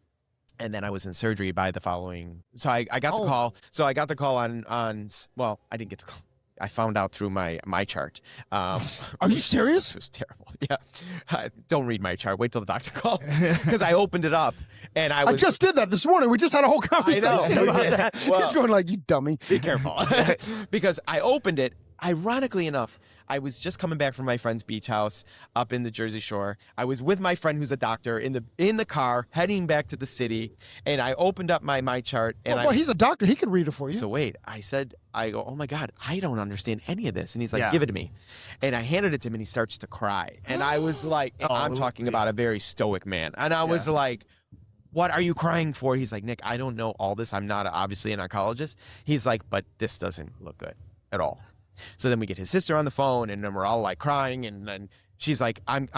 And then I was in surgery by the following. So I got the call. So I got the call on. Well, I didn't get the call. I found out through my chart. Are you serious? It was terrible. Yeah. Don't read my chart. Wait till the doctor calls. Because I opened it up, and I just did that this morning. We just had a whole conversation about that. Well, he's going like, you dummy. Be careful. Because I opened it. Ironically enough, I was just coming back from my friend's beach house up in the Jersey Shore. I was with my friend who's a doctor in the car heading back to the city, and I opened up my chart. And well, he's a doctor. He could read it for you. So wait, I go, oh my God, I don't understand any of this. And he's like, give it to me. And I handed it to him, and he starts to cry. And I was like, I'm talking about a very stoic man. And I was like, what are you crying for? He's like, Nick, I don't know all this. I'm not obviously an oncologist. He's like, but this doesn't look good at all. So then we get his sister on the phone, and then we're all like crying, and then she's like, I'm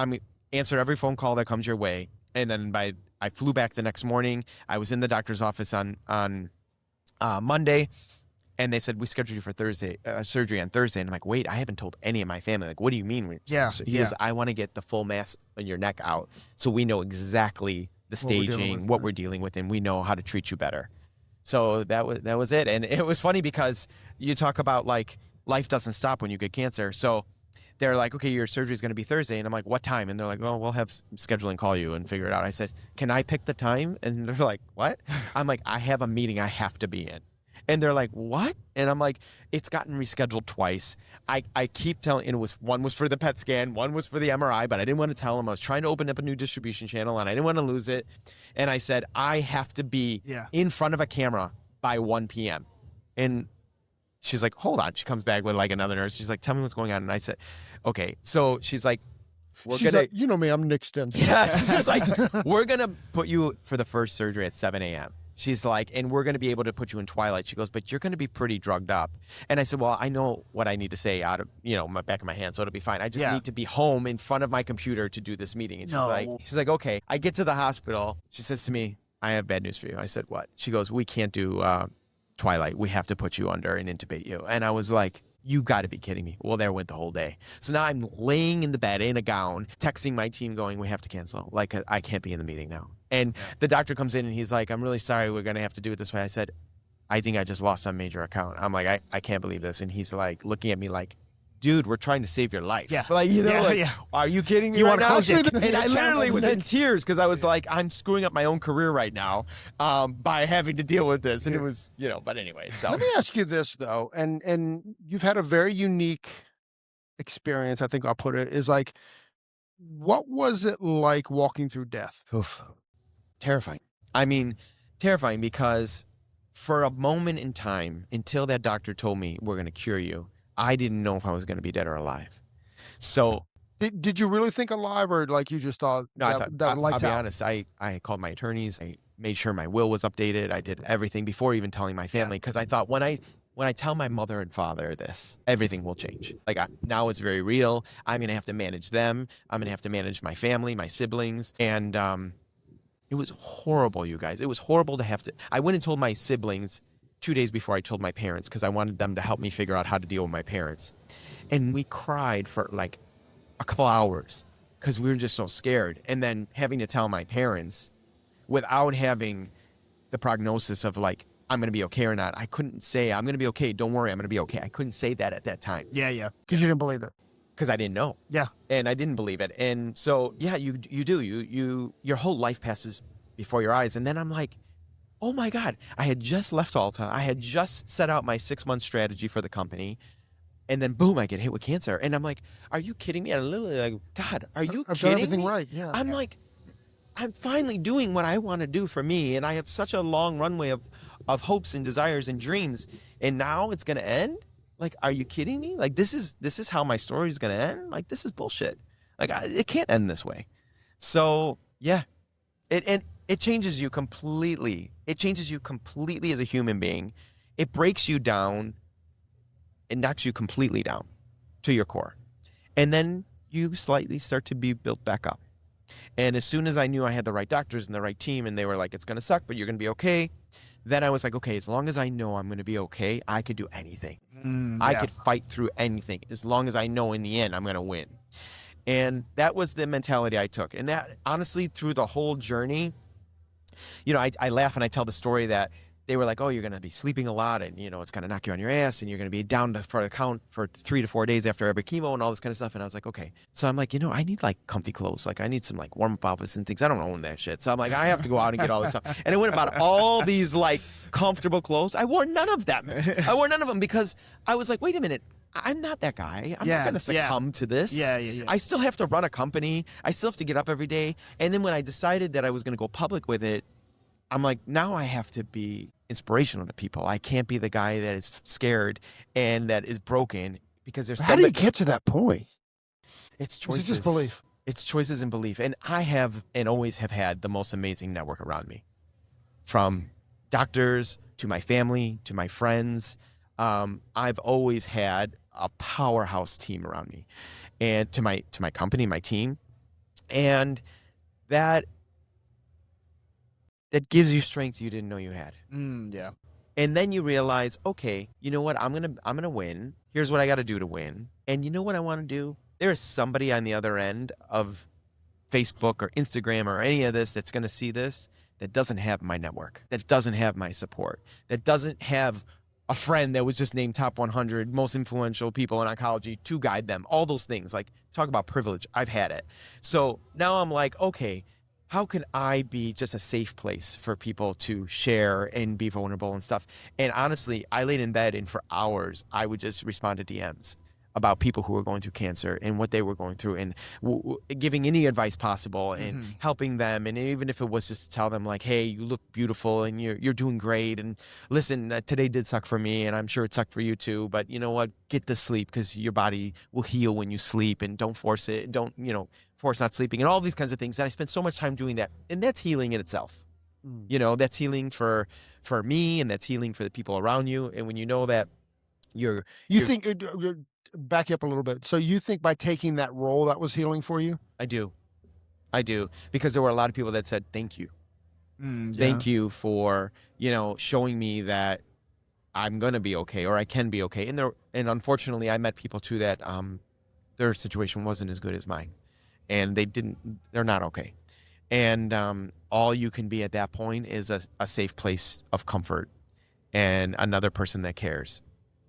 answer every phone call that comes your way. And then I flew back the next morning. I was in the doctor's office on Monday, and they said, we scheduled you for surgery on Thursday. And I'm like, wait, I haven't told any of my family. Like, what do you mean? He goes, I want to get the full mass on your neck out, so we know exactly the staging, what we're dealing with, and we know how to treat you better. So that was it. And it was funny, because you talk about like, life doesn't stop when you get cancer. So they're like, okay, your surgery is going to be Thursday. And I'm like, what time? And they're like, well, we'll have scheduling call you and figure it out. I said, can I pick the time? And they're like, what? I'm like, I have a meeting I have to be in. And they're like, what? And I'm like, it's gotten rescheduled twice. I keep telling, and one was for the PET scan, one was for the MRI, but I didn't want to tell them. I was trying to open up a new distribution channel and I didn't want to lose it. And I said, I have to be in front of a camera by 1 p.m. And she's like, hold on. She comes back with like another nurse. She's like, tell me what's going on. And I said, okay. So she's like, She's like, you know me, I'm Nick Stenson. yeah, she's like, we're going to put you for the first surgery at 7 a.m. She's like, and we're going to be able to put you in twilight. She goes, but you're going to be pretty drugged up. And I said, well, I know what I need to say out of, my back of my hand, so it'll be fine. I just need to be home in front of my computer to do this meeting. And she's like, okay. I get to the hospital. She says to me, I have bad news for you. I said, what? She goes, we can't do twilight. We have to put you under and intubate you. And I was like, you got to be kidding me. Well, there went the whole day. So now I'm laying in the bed in a gown, texting my team going, we have to cancel. Like, I can't be in the meeting now. And the doctor comes in and he's like, I'm really sorry. We're going to have to do it this way. I said, I think I just lost some major account. I'm like, I can't believe this. And he's like looking at me like, dude, we're trying to save your life. Yeah. Like, are you kidding me? You right want to now? close it? And I literally was in tears because I was like, I'm screwing up my own career right now by having to deal with this. And it was, but anyway. So let me ask you this though, and you've had a very unique experience, I think I'll put it, is like, what was it like walking through death? Oof. Terrifying. I mean, terrifying because for a moment in time, until that doctor told me we're going to cure you, I didn't know if I was going to be dead or alive. So did you really think alive, or like you just thought? No, I thought. I'll be out? honest. I called my attorneys. I made sure my will was updated. I did everything before even telling my family because I thought when I tell my mother and father this, everything will change. Like now it's very real. I'm going to have to manage them. I'm going to have to manage my family, my siblings, and it was horrible, you guys. It was horrible to have to. I went and told my siblings 2 days before I told my parents because I wanted them to help me figure out how to deal with my parents. And we cried for like a couple hours because we were just so scared. And then having to tell my parents without having the prognosis of like, I'm going to be okay or not. I couldn't say, I'm going to be okay. Don't worry, I'm going to be okay. I couldn't say that at that time. Yeah. Because you didn't believe it. Because I didn't know. Yeah. And I didn't believe it. And so, yeah, you do. Your whole life passes before your eyes. And then I'm like, oh my God, I had just left Ulta. I had just set out my 6-month strategy for the company. And then boom, I get hit with cancer. And I'm like, are you kidding me? I'm literally like, God, are you I've kidding done everything me? right. Yeah. I'm like, I'm finally doing what I want to do for me. And I have such a long runway of hopes and desires and dreams. And now it's going to end? Like, are you kidding me? Like, this is how my story is going to end? Like, this is bullshit. Like, it can't end this way. So, yeah. It changes you completely. It changes you completely as a human being. It breaks you down. It knocks you completely down to your core. And then you slightly start to be built back up. And as soon as I knew I had the right doctors and the right team, and they were like, it's going to suck, but you're going to be okay. Then I was like, okay, as long as I know I'm going to be okay, I could do anything. I could fight through anything as long as I know in the end I'm going to win. And that was the mentality I took. And that, honestly, through the whole journey, I laugh and I tell the story that they were like, oh, you're going to be sleeping a lot and, it's going to knock you on your ass and you're going to be down for the count for 3 to 4 days after every chemo and all this kind of stuff. And I was like, okay. So I'm like, I need like comfy clothes. Like I need some like warm up outfits and things. I don't own that shit. So I'm like, I have to go out and get all this stuff. And I went about all these like comfortable clothes. I wore none of them. I wore none of them because I was like, wait a minute. I'm not that guy. I'm not going to succumb to this. Yeah. I still have to run a company. I still have to get up every day. And then when I decided that I was going to go public with it, I'm like, now I have to be inspirational to people. I can't be the guy that is scared and that is broken because there's How do you get to that point? It's choices. It's just belief. It's choices and belief. And I have and always have had the most amazing network around me. From doctors to my family to my friends. I've always had a powerhouse team around me. And to my company, my team. And that gives you strength you didn't know you had. Yeah. And then you realize, okay, you know what? I'm gonna win. Here's what I got to do to win. And you know what I want to do? There is somebody on the other end of Facebook or Instagram or any of this that's gonna see this that doesn't have my network, that doesn't have my support, that doesn't have a friend that was just named top 100 most influential people in oncology to guide them. All those things, like talk about privilege. I've had it. So now I'm like, okay, how can I be just a safe place for people to share and be vulnerable and stuff? And honestly, I laid in bed and for hours, I would just respond to DMs about people who were going through cancer and what they were going through and giving any advice possible and helping them. And even if it was just to tell them like, hey, you look beautiful and you're doing great. And listen, today did suck for me and I'm sure it sucked for you too. But you know what? Get to sleep because your body will heal when you sleep and don't force it. Don't, force not sleeping and all these kinds of things. And I spent so much time doing that. And that's healing in itself. That's healing for me and that's healing for the people around you. And when you know that you're think back up a little bit. So you think by taking that role that was healing for you? I do. Because there were a lot of people that said, thank you. Thank you for, showing me that I'm going to be okay or I can be okay. And unfortunately I met people too that their situation wasn't as good as mine and they're not okay. And all you can be at that point is a safe place of comfort and another person that cares.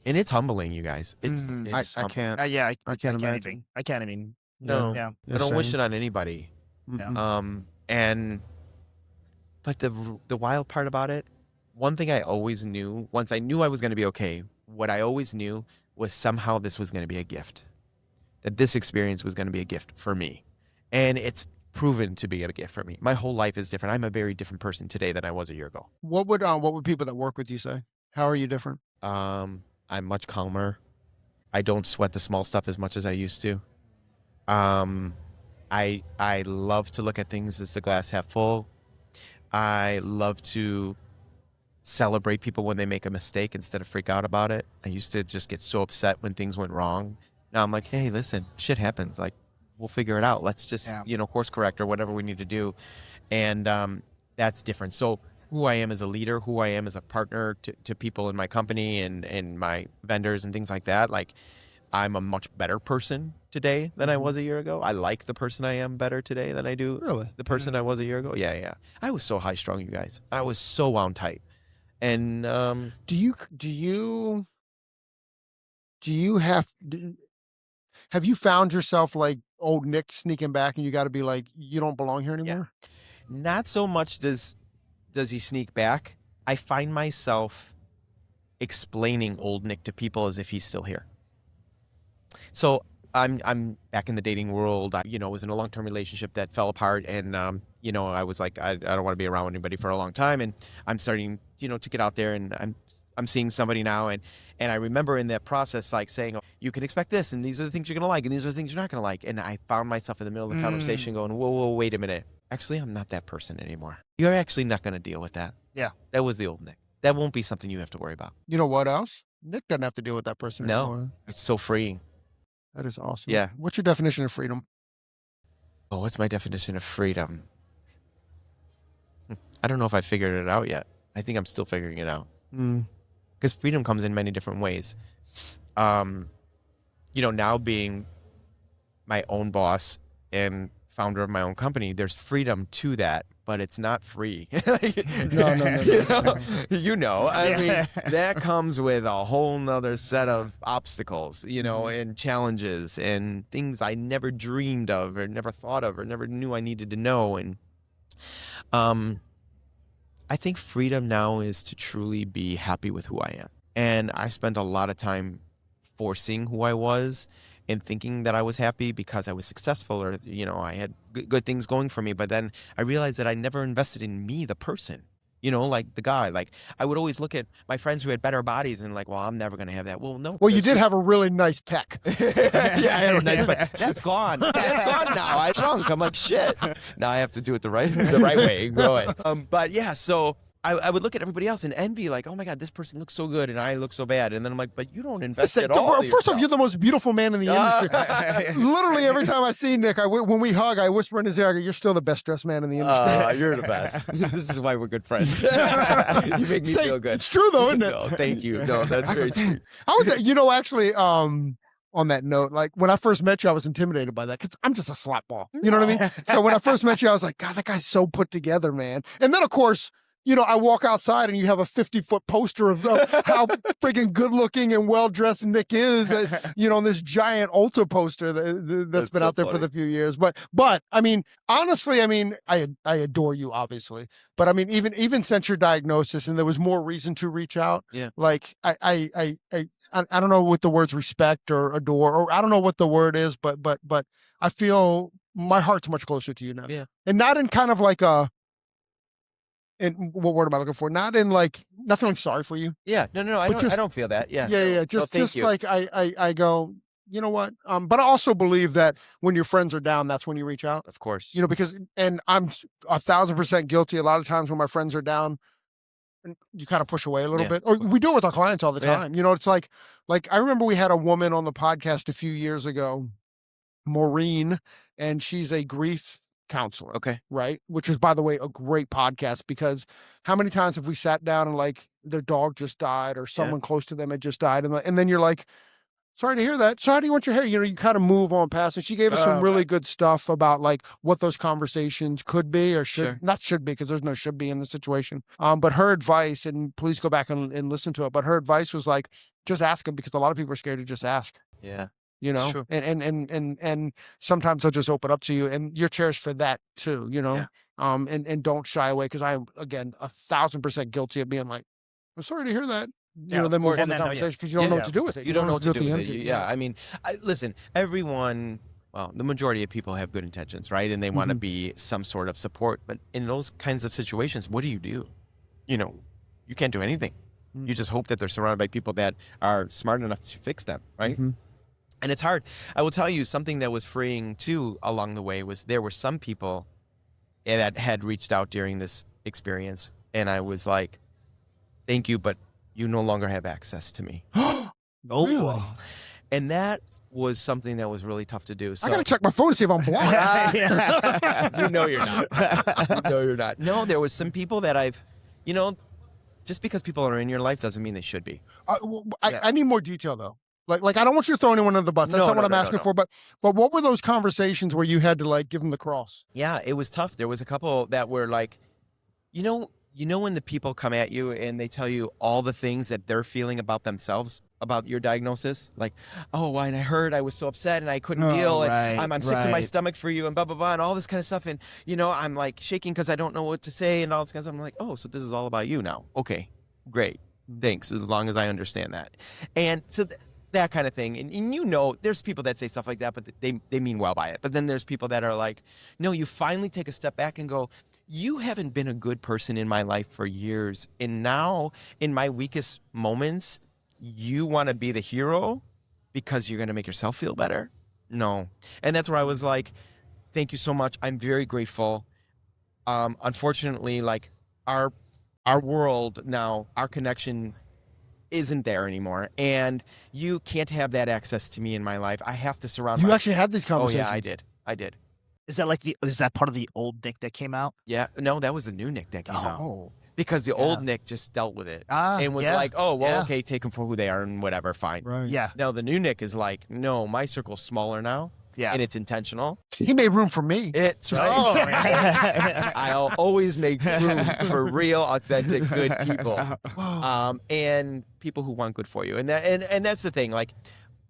And it's humbling, you guys. It's I can't. I can't imagine. I can't even. No, Yeah. I don't wish it on anybody. Yeah. But the wild part about it, one thing I always knew, once I knew I was going to be okay, what I always knew was somehow this was going to be a gift. That this experience was going to be a gift for me. And it's proven to be a gift for me. My whole life is different. I'm a very different person today than I was a year ago. What would people that work with you say? How are you different? I'm much calmer. I don't sweat the small stuff as much as I used to. I love to look at things as the glass half full. I love to celebrate people when they make a mistake instead of freak out about it. I used to just get so upset when things went wrong. Now I'm like, hey, listen, shit happens. Like, we'll figure it out. Let's just, course correct or whatever we need to do. And that's different. So who I am as a leader, who I am as a partner to people in my company and my vendors and things like that, like I'm a much better person today than I was a year ago. I like the person I am better today than I do the person I was a year ago. Yeah. I was so high strung, you guys. I was so wound tight. And have you found yourself like old Nick sneaking back and you got to be like, you don't belong here anymore? Yeah. Not so much does he sneak back. I find myself explaining old Nick to people as if he's still here. So I'm back in the dating world. I was in a long-term relationship that fell apart, and I was like, I don't want to be around anybody for a long time, and I'm starting to get out there, and I'm seeing somebody now, and I remember in that process like saying, oh, you can expect this, and these are the things you're gonna like, and these are the things you're not gonna like, and I found myself in the middle of the conversation going, whoa, wait a minute. Actually, I'm not that person anymore. You're actually not going to deal with that. Yeah. That was the old Nick. That won't be something you have to worry about. You know what else? Nick doesn't have to deal with that person anymore. It's so freeing. That is awesome. Yeah. What's your definition of freedom? Oh, what's my definition of freedom? I don't know if I figured it out yet. I think I'm still figuring it out. Because freedom comes in many different ways. Now being my own boss and founder of my own company, there's freedom to that, but it's not free. No. I mean, that comes with a whole nother set of obstacles, and challenges and things I never dreamed of or never thought of or never knew I needed to know. And I think freedom now is to truly be happy with who I am. And I spent a lot of time forcing who I was and thinking that I was happy because I was successful or, I had good things going for me. But then I realized that I never invested in me, the person, like the guy. Like I would always look at my friends who had better bodies and like, well, I'm never going to have that. Well, no. Well, you did have a really nice pec. Yeah, I had a nice pec. That's gone. That's gone now. I shrunk. I'm like, shit. Now I have to do it the right way. Grow it. But yeah, so I would look at everybody else and envy, like, oh my God, this person looks so good and I look so bad. And then I'm like, but you don't invest at all. First off, you're the most beautiful man in the industry. Literally every time I see Nick, when we hug, I whisper in his ear, you're still the best dressed man in the industry. You're the best. This is why we're good friends. You make me feel good. It's true though, isn't it? No, thank you. No, that's very sweet. I was, actually, on that note, like when I first met you, I was intimidated by that because I'm just a slap ball. You know what I mean? So when I first met you, I was like, God, that guy's so put together, man. And then of course, you know, I walk outside and you have a 50-foot poster of how freaking good looking and well dressed Nick is, you know, on this giant Ulta poster that's been so out there for funny. the few years. But I mean, honestly, I mean, I adore you, obviously. But I mean, even since your diagnosis, and there was more reason to reach out. Yeah. Like I don't know what the words respect or adore, or I don't know what the word is, but I feel my heart's much closer to you now. Yeah. And not in kind of like and what word am I looking for? Not in like, not feeling sorry for you. Yeah. No. I don't feel that. Yeah. Yeah. Just like I go, you know what? But I also believe that when your friends are down, that's when you reach out. Of course. You know, because, and I'm 1,000% guilty. A lot of times when my friends are down, and you kind of push away a little bit, or we do it with our clients all the time. You know, it's like I remember we had a woman on the podcast a few years ago, Maureen, and she's a grief counselor. Okay. Right. Which is, by the way, a great podcast, because how many times have we sat down and like their dog just died or someone close to them had just died. And then you're like, sorry to hear that. So how do you want your hair? You know, you kind of move on past. And she gave us some really good stuff about like what those conversations could be or not should be, because there's no should be in the situation. But her advice, and please go back and listen to it. But her advice was like, just ask them, because a lot of people are scared to just ask. Yeah. You know, and sometimes they'll just open up to you, and you're cherished for that too, you know. And don't shy away, because I am, again, 1,000% guilty of being like, I'm sorry to hear that. You know, then move on the conversation, because you don't know what to do with it. You don't know what to do with it. energy. Yeah. I mean, listen, everyone, well, the majority of people have good intentions, right? And they want to be some sort of support. But in those kinds of situations, what do? You know, you can't do anything. You just hope that they're surrounded by people that are smart enough to fix them, right? And it's hard. I will tell you, something that was freeing too along the way was there were some people that had reached out during this experience, and I was like, thank you, but you no longer have access to me. Really? And that was something that was really tough to do. So, I got to check my phone to see if I'm blocked. You know you're not. You know you're not. No, there was some people that you know, just because people are in your life doesn't mean they should be. I need more detail, though. Like I don't want you to throw anyone under the bus. That's not what I'm asking for. But what were those conversations where you had to like give them the cross? Yeah, it was tough. There was a couple that were like, you know when the people come at you and they tell you all the things that they're feeling about themselves, about your diagnosis, like, oh, and I heard, I was so upset and I couldn't deal, and I'm sick to my stomach for you, and blah blah blah, and all this kind of stuff, and you know, I'm like shaking because I don't know what to say, and all this kind of stuff. I'm like, oh, so this is all about you now? Okay, great, thanks. As long as I understand that, and so. That kind of thing. And you know, there's people that say stuff like that, but they mean well by it. But then there's people that are like, no, you finally take a step back and go, you haven't been a good person in my life for years. And now in my weakest moments, you want to be the hero because you're going to make yourself feel better? No. And that's where I was like, thank you so much. I'm very grateful. Unfortunately, like our world now, our connection isn't there anymore, and you can't have that access to me in my life. I have to surround you actually had these conversations. Oh yeah, I did. Is that part of the old Nick that came out? Yeah, no, that was the new Nick that came out, because the old Nick just dealt with it and was like, oh well, okay, take them for who they are and whatever, fine. Right. Yeah. Now the new Nick is like, no, my circle's smaller now. Yeah. And it's intentional. He made room for me. It's right. I'll always make room for real, authentic, good people. And people who want good for you. And that's the thing. Like,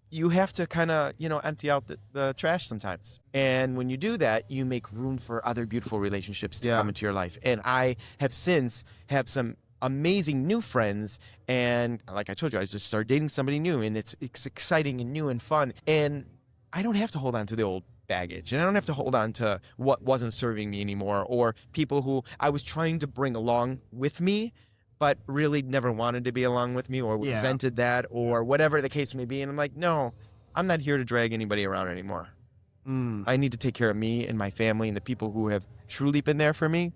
you have to kind of, you know, empty out the trash sometimes. And when you do that, you make room for other beautiful relationships to come into your life. And I have since have some amazing new friends, and like I told you, I just started dating somebody new, and it's exciting and new and fun. And I don't have to hold on to the old baggage, and I don't have to hold on to what wasn't serving me anymore, or people who I was trying to bring along with me, but really never wanted to be along with me, or resented that, or whatever the case may be. And I'm like, no, I'm not here to drag anybody around anymore. I need to take care of me and my family and the people who have truly been there for me.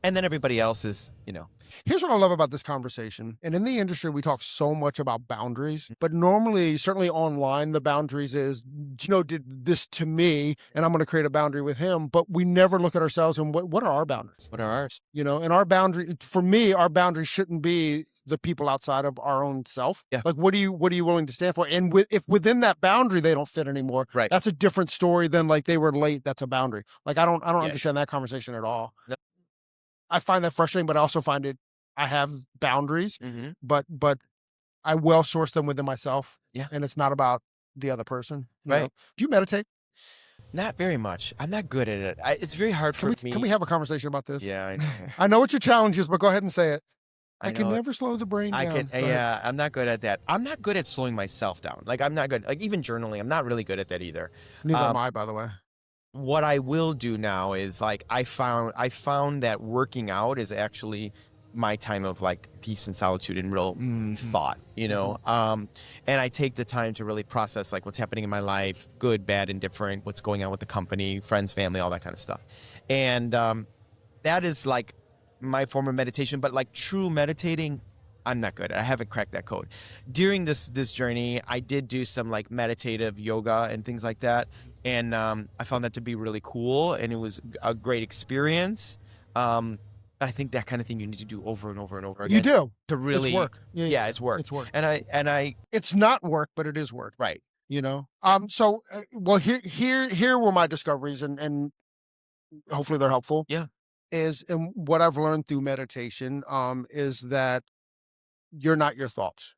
And then everybody else is, you know. Here's what I love about this conversation. And in the industry, we talk so much about boundaries, but normally, certainly online, the boundaries is, Geno did this to me, and I'm going to create a boundary with him. But we never look at ourselves and what are our boundaries? What are ours? You know, and our boundary, for me, our boundary shouldn't be the people outside of our own self. Yeah. Like, what are you willing to stand for? And if within that boundary they don't fit anymore, right, that's a different story than like they were late. That's a boundary. Like I don't understand that conversation at all. No. I find that frustrating, but I also find I have boundaries, Mm-hmm. but I well source them within myself. Yeah. And it's not about the other person. You Right. know? Do you meditate? Not very much. I'm not good at it. It's very hard for me. Can we have a conversation about this? Yeah, I know. I know what your challenge is, but go ahead and say it. I can know it. never slow the brain down. I can, Go ahead. yeah, I'm not good at that. I'm not good at slowing myself down. Like, I'm not good. Like, even journaling, I'm not really good at that either. Neither am I, by the way. What I will do now is, like, I found that working out is actually my time of, like, peace and solitude and real thought, you know? And I take the time to really process, like, what's happening in my life, good, bad, indifferent, what's going on with the company, friends, family, all that kind of stuff. And that is, like, my form of meditation, but like true meditating, I'm not good at. I haven't cracked that code. During this journey, I did do some like meditative yoga and things like that, and I found that to be really cool, and it was a great experience. I think that kind of thing you need to do over and over and over again. You do to really it's work. Yeah, it's work. It's work. And I It's not work, but it is work. right. You know. So well, here were my discoveries, and hopefully they're helpful. Yeah. And what I've learned through meditation is that you're not your thoughts.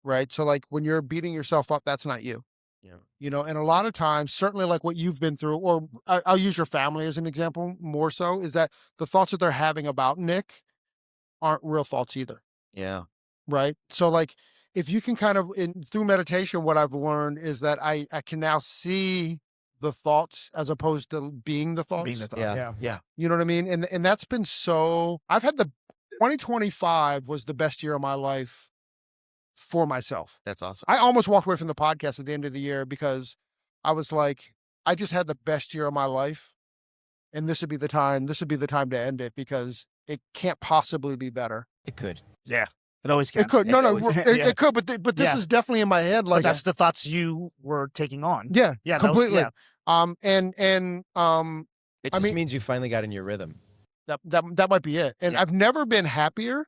Right. So like when you're beating yourself up, that's not you. Yeah. You know, and a lot of times, certainly like what you've been through, or I'll use your family as an example more so, is that the thoughts that they're having about Nick aren't real thoughts either. Yeah. Right. So like if you can kind of through meditation, what I've learned is that I can now see the thoughts as opposed to being the thoughts. Being the thought. Yeah. Yeah. You know what I mean? And that's been I've had 2025 was the best year of my life for myself. That's awesome. I almost walked away from the podcast at the end of the year because I was like, I just had the best year of my life. And this would be the time to end it because it can't possibly be better. It could. Yeah. It always can. It could. No, It could. But this is definitely in my head. Like but that's the thoughts you were taking on. Yeah. Yeah. Completely. It just means you finally got in your rhythm. That might be it. And I've never been happier,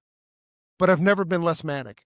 but I've never been less manic.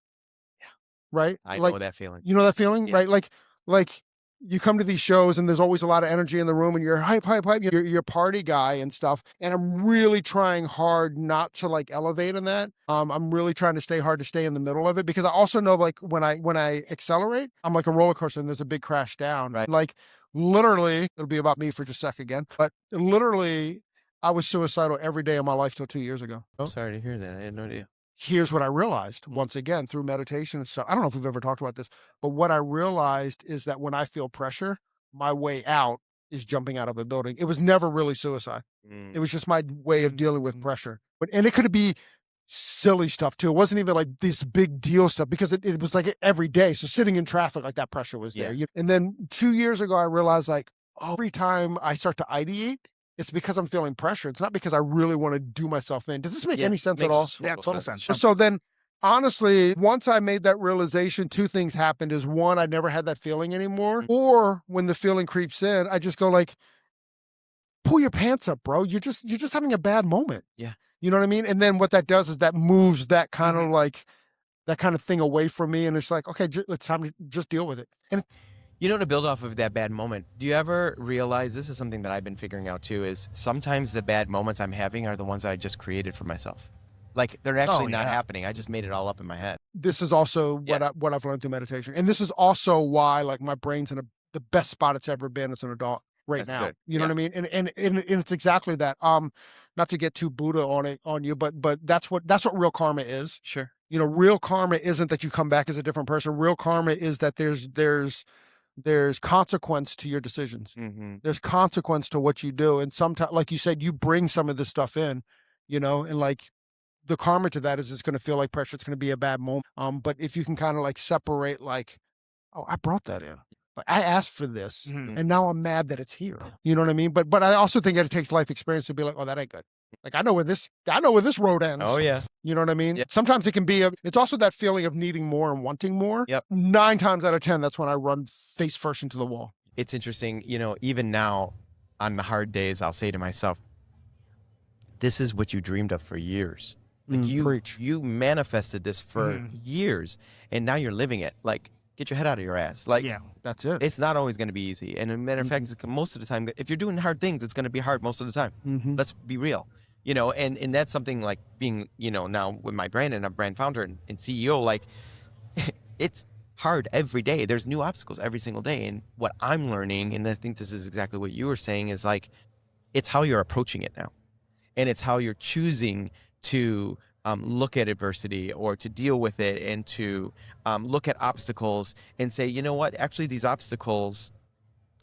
Yeah. Right? I know that feeling. You know that feeling? Yeah. Right? Like you come to these shows and there's always a lot of energy in the room and you're hype. You're a party guy and stuff. And I'm really trying hard not to like elevate in that. I'm really trying to stay in the middle of it because I also know like when I accelerate, I'm like a roller coaster and there's a big crash down. Right. Like literally, it'll be about me for just a sec again, but literally I was suicidal every day of my life till 2 years ago. I'm sorry to hear that. I had no idea. Here's what I realized once again through meditation and stuff. I don't know if we've ever talked about this, but what I realized is that when I feel pressure, my way out is jumping out of a building. It was never really suicide. It was just my way of dealing with pressure. And it could be silly stuff too. It wasn't even like this big deal stuff because it was like every day. So sitting in traffic, like that pressure was there. And then 2 years ago, I realized like every time I start to ideate, it's because I'm feeling pressure. It's not because I really want to do myself in. Does this make any sense at all? Yeah, total sense. So then, honestly, once I made that realization, two things happened. Is one, I never had that feeling anymore. Or when the feeling creeps in, I just go like, pull your pants up, bro. You're just having a bad moment. Yeah. You know what I mean? And then what that does is that moves that kind of like, that kind of thing away from me. And it's like, okay, it's time to just deal with it. And you know, to build off of that bad moment, do you ever realize, this is something that I've been figuring out too, is sometimes the bad moments I'm having are the ones that I just created for myself. Like they're actually not happening. I just made it all up in my head. This is also what I've learned through meditation. And this is also why like my brain's in the best spot it's ever been as an adult That's now. good. You know what I mean? And it's exactly that. Not to get too Buddha on you, but that's what real karma is. Sure. You know, real karma isn't that you come back as a different person. Real karma is that there's consequence to your decisions. There's consequence to what you do. And sometimes, like you said, you bring some of this stuff in, you know, and like the karma to that is it's going to feel like pressure. It's going to be a bad moment. But if you can kind of like separate like, oh, I brought that in. Like I asked for this and now I'm mad that it's here. You know what I mean? But I also think that it takes life experience to be like, oh, that ain't good. Like I know where this road ends. Oh yeah. You know what I mean? Yep. Sometimes it can be it's also that feeling of needing more and wanting more. Yep. 9 times out of 10, that's when I run face first into the wall. It's interesting, you know, even now on the hard days, I'll say to myself, this is what you dreamed of for years. Like you manifested this for years and now you're living it. Like get your head out of your ass. Like that's it. It's not always going to be easy. And as a matter of fact, most of the time, if you're doing hard things, it's going to be hard most of the time. Let's be real. you know, and that's something like being, you know, now with my brand and a brand founder and CEO, like it's hard every day. There's new obstacles every single day. And what I'm learning, and I think this is exactly what you were saying, is like, it's how you're approaching it now. And it's how you're choosing to look at adversity or to deal with it, and to look at obstacles and say, you know what, actually these obstacles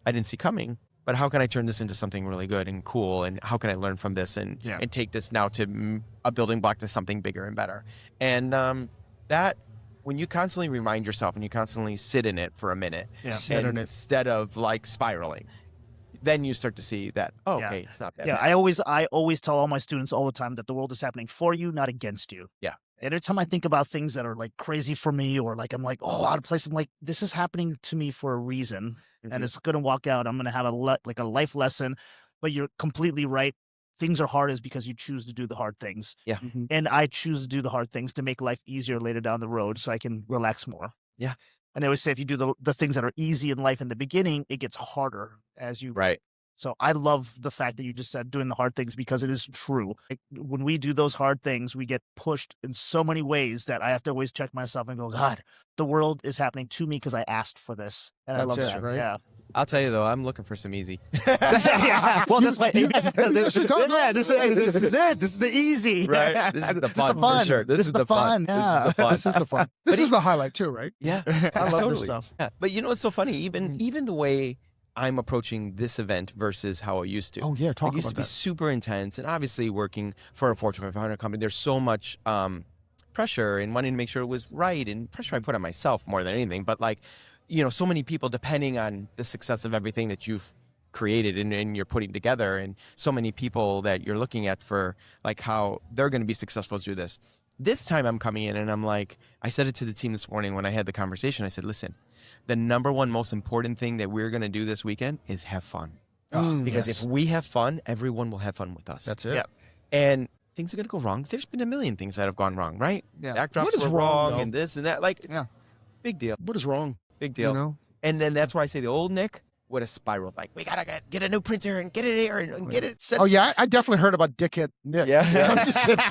I didn't see coming, but how can I turn this into something really good and cool? And how can I learn from this and take this now to a building block to something bigger and better? And that, when you constantly remind yourself and you constantly sit in it for a minute, instead of like spiraling, then you start to see that, oh, okay, it's not that bad. I always tell all my students all the time that the world is happening for you, not against you. Yeah. And every time I think about things that are like crazy for me, or like I'm like, oh, out of place, I'm like, this is happening to me for a reason, and it's going to walk out. I'm going to have a life lesson. But you're completely right. Things are hard is because you choose to do the hard things. Yeah. And I choose to do the hard things to make life easier later down the road, so I can relax more. Yeah. And I always say, if you do the things that are easy in life in the beginning, it gets harder as you. Right. So I love the fact that you just said doing the hard things, because it is true. Like, when we do those hard things, we get pushed in so many ways that I have to always check myself and go, God, the world is happening to me because I asked for this. And I love that. Right? Yeah. I'll tell you though, I'm looking for some easy. Yeah. Well, this way. This is it. This is the easy. Right. This is the fun. For sure. This is the fun. Yeah. This is the fun. This is the highlight too, right? Yeah. I love Totally. this stuff. Yeah. But you know what's so funny? Even the way I'm approaching this event versus how I used to. Oh yeah, talk It used about to be that. super intense, and obviously working for a Fortune 500 company, there's so much pressure and wanting to make sure it was right, and pressure I put on myself more than anything. But like, you know, so many people depending on the success of everything that you've created and you're putting together, and so many people that you're looking at for like how they're going to be successful through this. This time I'm coming in and I'm like, I said it to the team this morning when I had the conversation. I said, listen, the number one most important thing that we're going to do this weekend is have fun. Because if we have fun, everyone will have fun with us. That's it. Yeah. And things are going to go wrong. There's been a million things that have gone wrong, right? Yeah. Backdrops What is were wrong, wrong though? and this and that. Like, Yeah. big deal. What is wrong? Big deal. You know? And then that's where I say the old Nick would have spiraled. Like, we got to get a new printer and get it here and get it set. Oh yeah, I definitely heard about dickhead Nick. Yeah. I'm just kidding.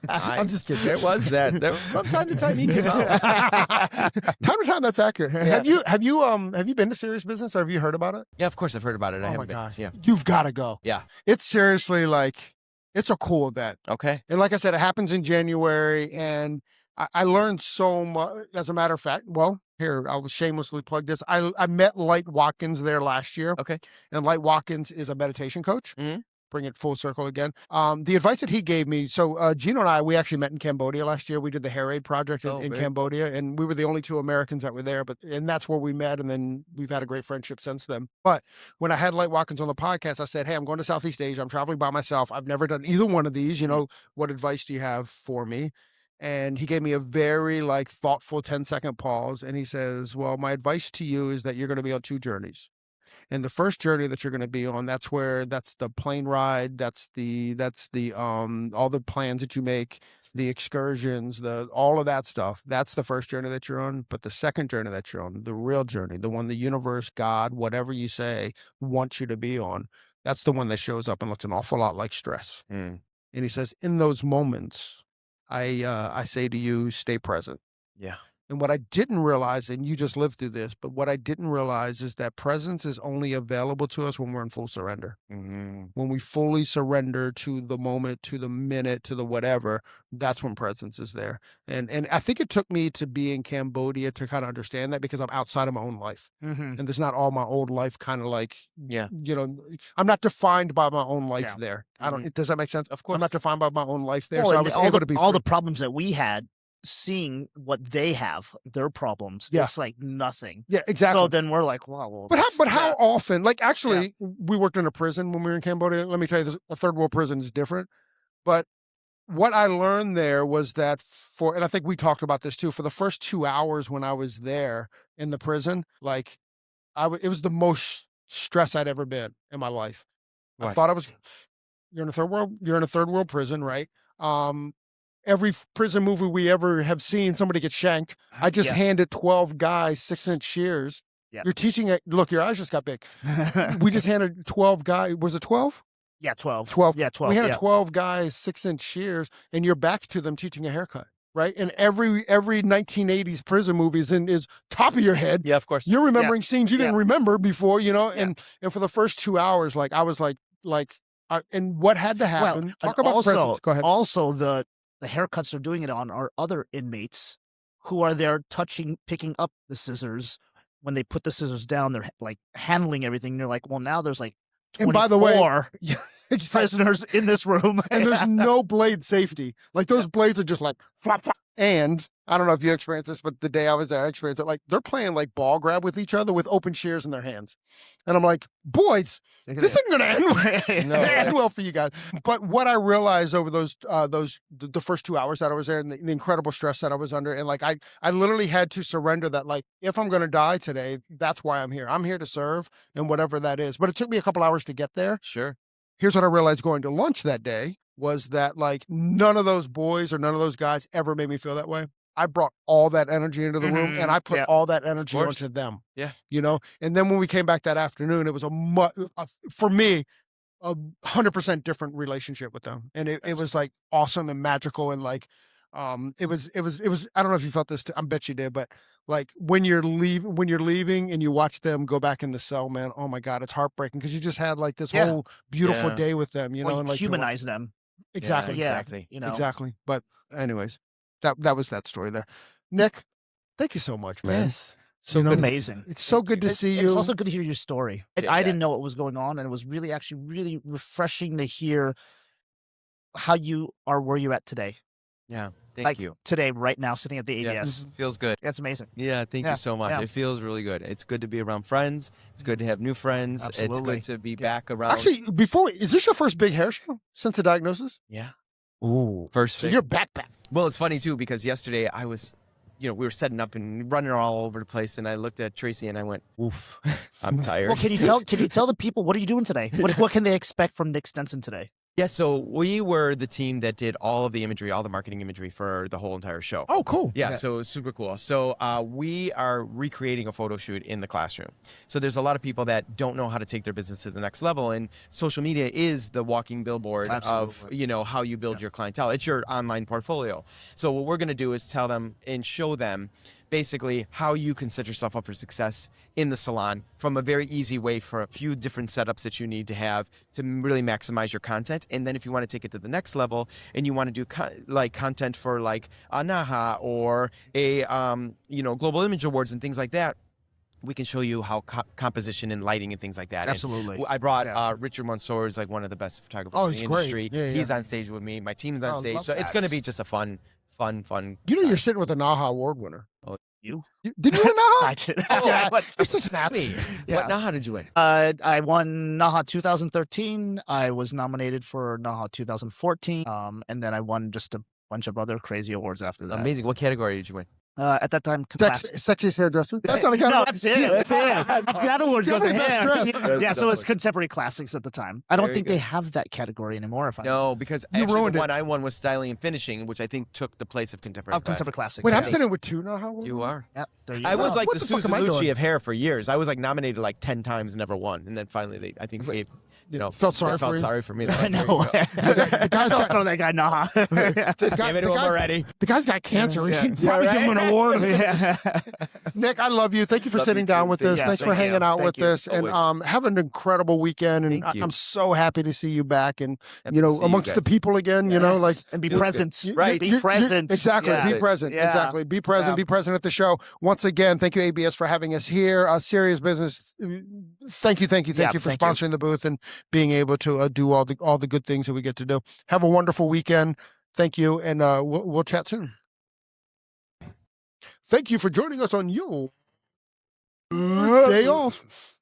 I'm just kidding. There was that. From time to time, he came out. Time to time, that's accurate. Yeah. Have you been to serious business, or have you heard about it? Yeah, of course I've heard about it. I Oh my haven't been. gosh, Yeah. you've got to go. Yeah. It's seriously like, it's a cool event. Okay. And like I said, it happens in January, and I learned so much. As a matter of fact, well, here, I'll shamelessly plug this. I met Light Watkins there last year. Okay. And Light Watkins is a meditation coach. Mhm. Bring it full circle again. The advice that he gave me, so Geno and I, we actually met in Cambodia last year. We did the Hair Aid project in very Cambodia, and we were the only two Americans that were there, and that's where we met, and then we've had a great friendship since then. But when I had Light Watkins on the podcast, I said, hey, I'm going to Southeast Asia. I'm traveling by myself. I've never done either one of these. You know, what advice do you have for me? And he gave me a very like thoughtful 10-second pause. And he says, well, my advice to you is that you're going to be on two journeys. And the first journey that you're going to be on, that's the plane ride. That's the all the plans that you make, the excursions, all of that stuff. That's the first journey that you're on. But the second journey that you're on, the real journey, the one the universe, God, whatever you say, wants you to be on, that's the one that shows up and looks an awful lot like stress. Mm. And he says, in those moments, I say to you, stay present. Yeah. And what I didn't realize, and you just lived through this, but what I didn't realize is that presence is only available to us when we're in full surrender. Mm-hmm. When we fully surrender to the moment, to the minute, to the whatever, that's when presence is there. And I think it took me to be in Cambodia to kind of understand that, because I'm outside of my own life. Mm-hmm. And there's not all my old life kind of like, Yeah. you know, I'm not defined by my own life Yeah. there. Does that make sense? Of course. I'm not defined by my own life there. Well, So I and was all able the, to be all free. the problems that we had, seeing what they have, their problems, Yeah. it's like nothing. Yeah, exactly. So then we're like, wow. Well, But how often, like actually, we worked in a prison when we were in Cambodia. Let me tell you, a third world prison is different. But what I learned there was that and I think we talked about this too, for the first 2 hours when I was there in the prison, like it was the most stress I'd ever been in my life. I Why? thought you're in a third world prison, right? Every prison movie we ever have seen, somebody get shanked. I just handed 12 guys 6-inch shears. Yeah. You're teaching it. Look, your eyes just got big. We just handed 12 guys. Was it 12? Yeah, 12. 12. Yeah, 12. We had yeah. 12 guys, 6-inch shears, and your back's to them teaching a haircut, right? And every 1980s prison movie is top of your head. Yeah, of course. You're remembering scenes you didn't remember before, you know. Yeah. And for the first 2 hours, like I was like, and what had to happen? Well, Talk and about also, presence. Go ahead. Also, the haircuts they're doing it on are other inmates who are there picking up the scissors. When they put the scissors down, they're like handling everything. And you're like, well, now there's like 24 And by the way, prisoners in this room. and there's no blade safety. Like those blades are just like flop, flop. And I don't know if you experienced this, but the day I was there, I experienced it. Like they're playing like ball grab with each other with open shears in their hands. And I'm like, boys, this isn't going to end well. End well for you guys. But what I realized over the first 2 hours that I was there, and the incredible stress that I was under, and like I literally had to surrender that, like, if I'm going to die today, that's why I'm here. I'm here to serve, and whatever that is. But it took me a couple hours to get there. Sure. Here's what I realized going to lunch that day was that, like, none of those boys or none of those guys ever made me feel that way. I brought all that energy into the room, and I put all that energy onto them. Yeah. You know? And then when we came back that afternoon, it was for me, 100% different relationship with them. And it was like awesome and magical. And like, it was, I don't know if you felt this, I bet you did, but like when you're leaving and you watch them go back in the cell, man, oh my God, it's heartbreaking. Cause you just had like this whole beautiful day with them, you know, Well, and like humanize them. Exactly. Yeah, exactly. You know? Exactly. But anyways, that was that story there. Nick, thank you so much, man. Yes. So amazing. It's so good to see you. It's also good to hear your story. Yeah, I didn't know what was going on, and it was really refreshing to hear how you are where you're at today. Yeah. Thank you. Today, right now, sitting at the ABS. Yeah, feels good. That's amazing. Yeah, thank you so much. Yeah. It feels really good. It's good to be around friends. It's good to have new friends. Absolutely. It's good to be back around. Actually, is this your first big hair show since the diagnosis? Yeah. Ooh. First So big. you're back. Well, it's funny too because yesterday I was, we were setting up and running all over the place, and I looked at Tracy and I went, "Oof, I'm tired." Well, can you tell the people what are you doing today? What can they expect from Nick Stenson today? Yeah, so we were the team that did all of the imagery, all the marketing imagery for the whole entire show. Oh, cool. Yeah, so it was super cool. So we are recreating a photo shoot in the classroom. So there's a lot of people that don't know how to take their business to the next level, and social media is the walking billboard of how you build your clientele. It's your online portfolio. So what we're going to do is tell them and show them basically how you can set yourself up for success in the salon from a very easy way for a few different setups that you need to have to really maximize your content. And then if you want to take it to the next level and you want to do content for like a NAHA or a Global Image Awards and things like that, we can show you how composition and lighting and things like that. Absolutely. And I brought Richard Mansour, is like one of the best photographers in the industry. Great. Yeah, He's on stage with me. My team's on stage. So it's going to be just a fun. You know, you're sitting with a NAHA award winner. Oh, you? Did you win NAHA? I did. You're such an athlete. What NAHA did you win? I won NAHA 2013. I was nominated for NAHA 2014. And then I won just a bunch of other crazy awards after that. Amazing. What category did you win? At that time, Sexiest hairdresser? That's not a category. No, that's it. That award wasn't best here. Yeah, so it's contemporary classics at the time. I don't think they have that category anymore. No, because actually the one I won was styling and finishing, which I think took the place of contemporary classics. Wait, I'm sitting with two NAHA. You are. Yep. I was like What the the fuck Susan am I Lucci doing? of hair for years. I was like nominated like 10 times, never won, and then finally I think gave. Felt sorry for for you. you. Sorry for me. I know. The guy's Don't got, throw that guy NAHA. Just give it to him already. the guy's got cancer. We should probably give him an award. Nick, I love you. Thank you for sitting down with us. Yes, Thanks for thank hanging you. out Thank with you. us. And have an incredible weekend. And Thank you. I'm so happy to see you back and, Happy to see you amongst the guys. people again, like. And be Feels present. good. Right. Be present. Exactly. Yeah. Be present. Yeah. Exactly. Be present. Yeah. Be present at the show. Once again, thank you, ABS, for having us here. Serious Business. Thank you for thank you. sponsoring the booth and being able to do all the good things that we get to do. Have a wonderful weekend. Thank you, and we'll chat soon. Thank you for joining us on your day off.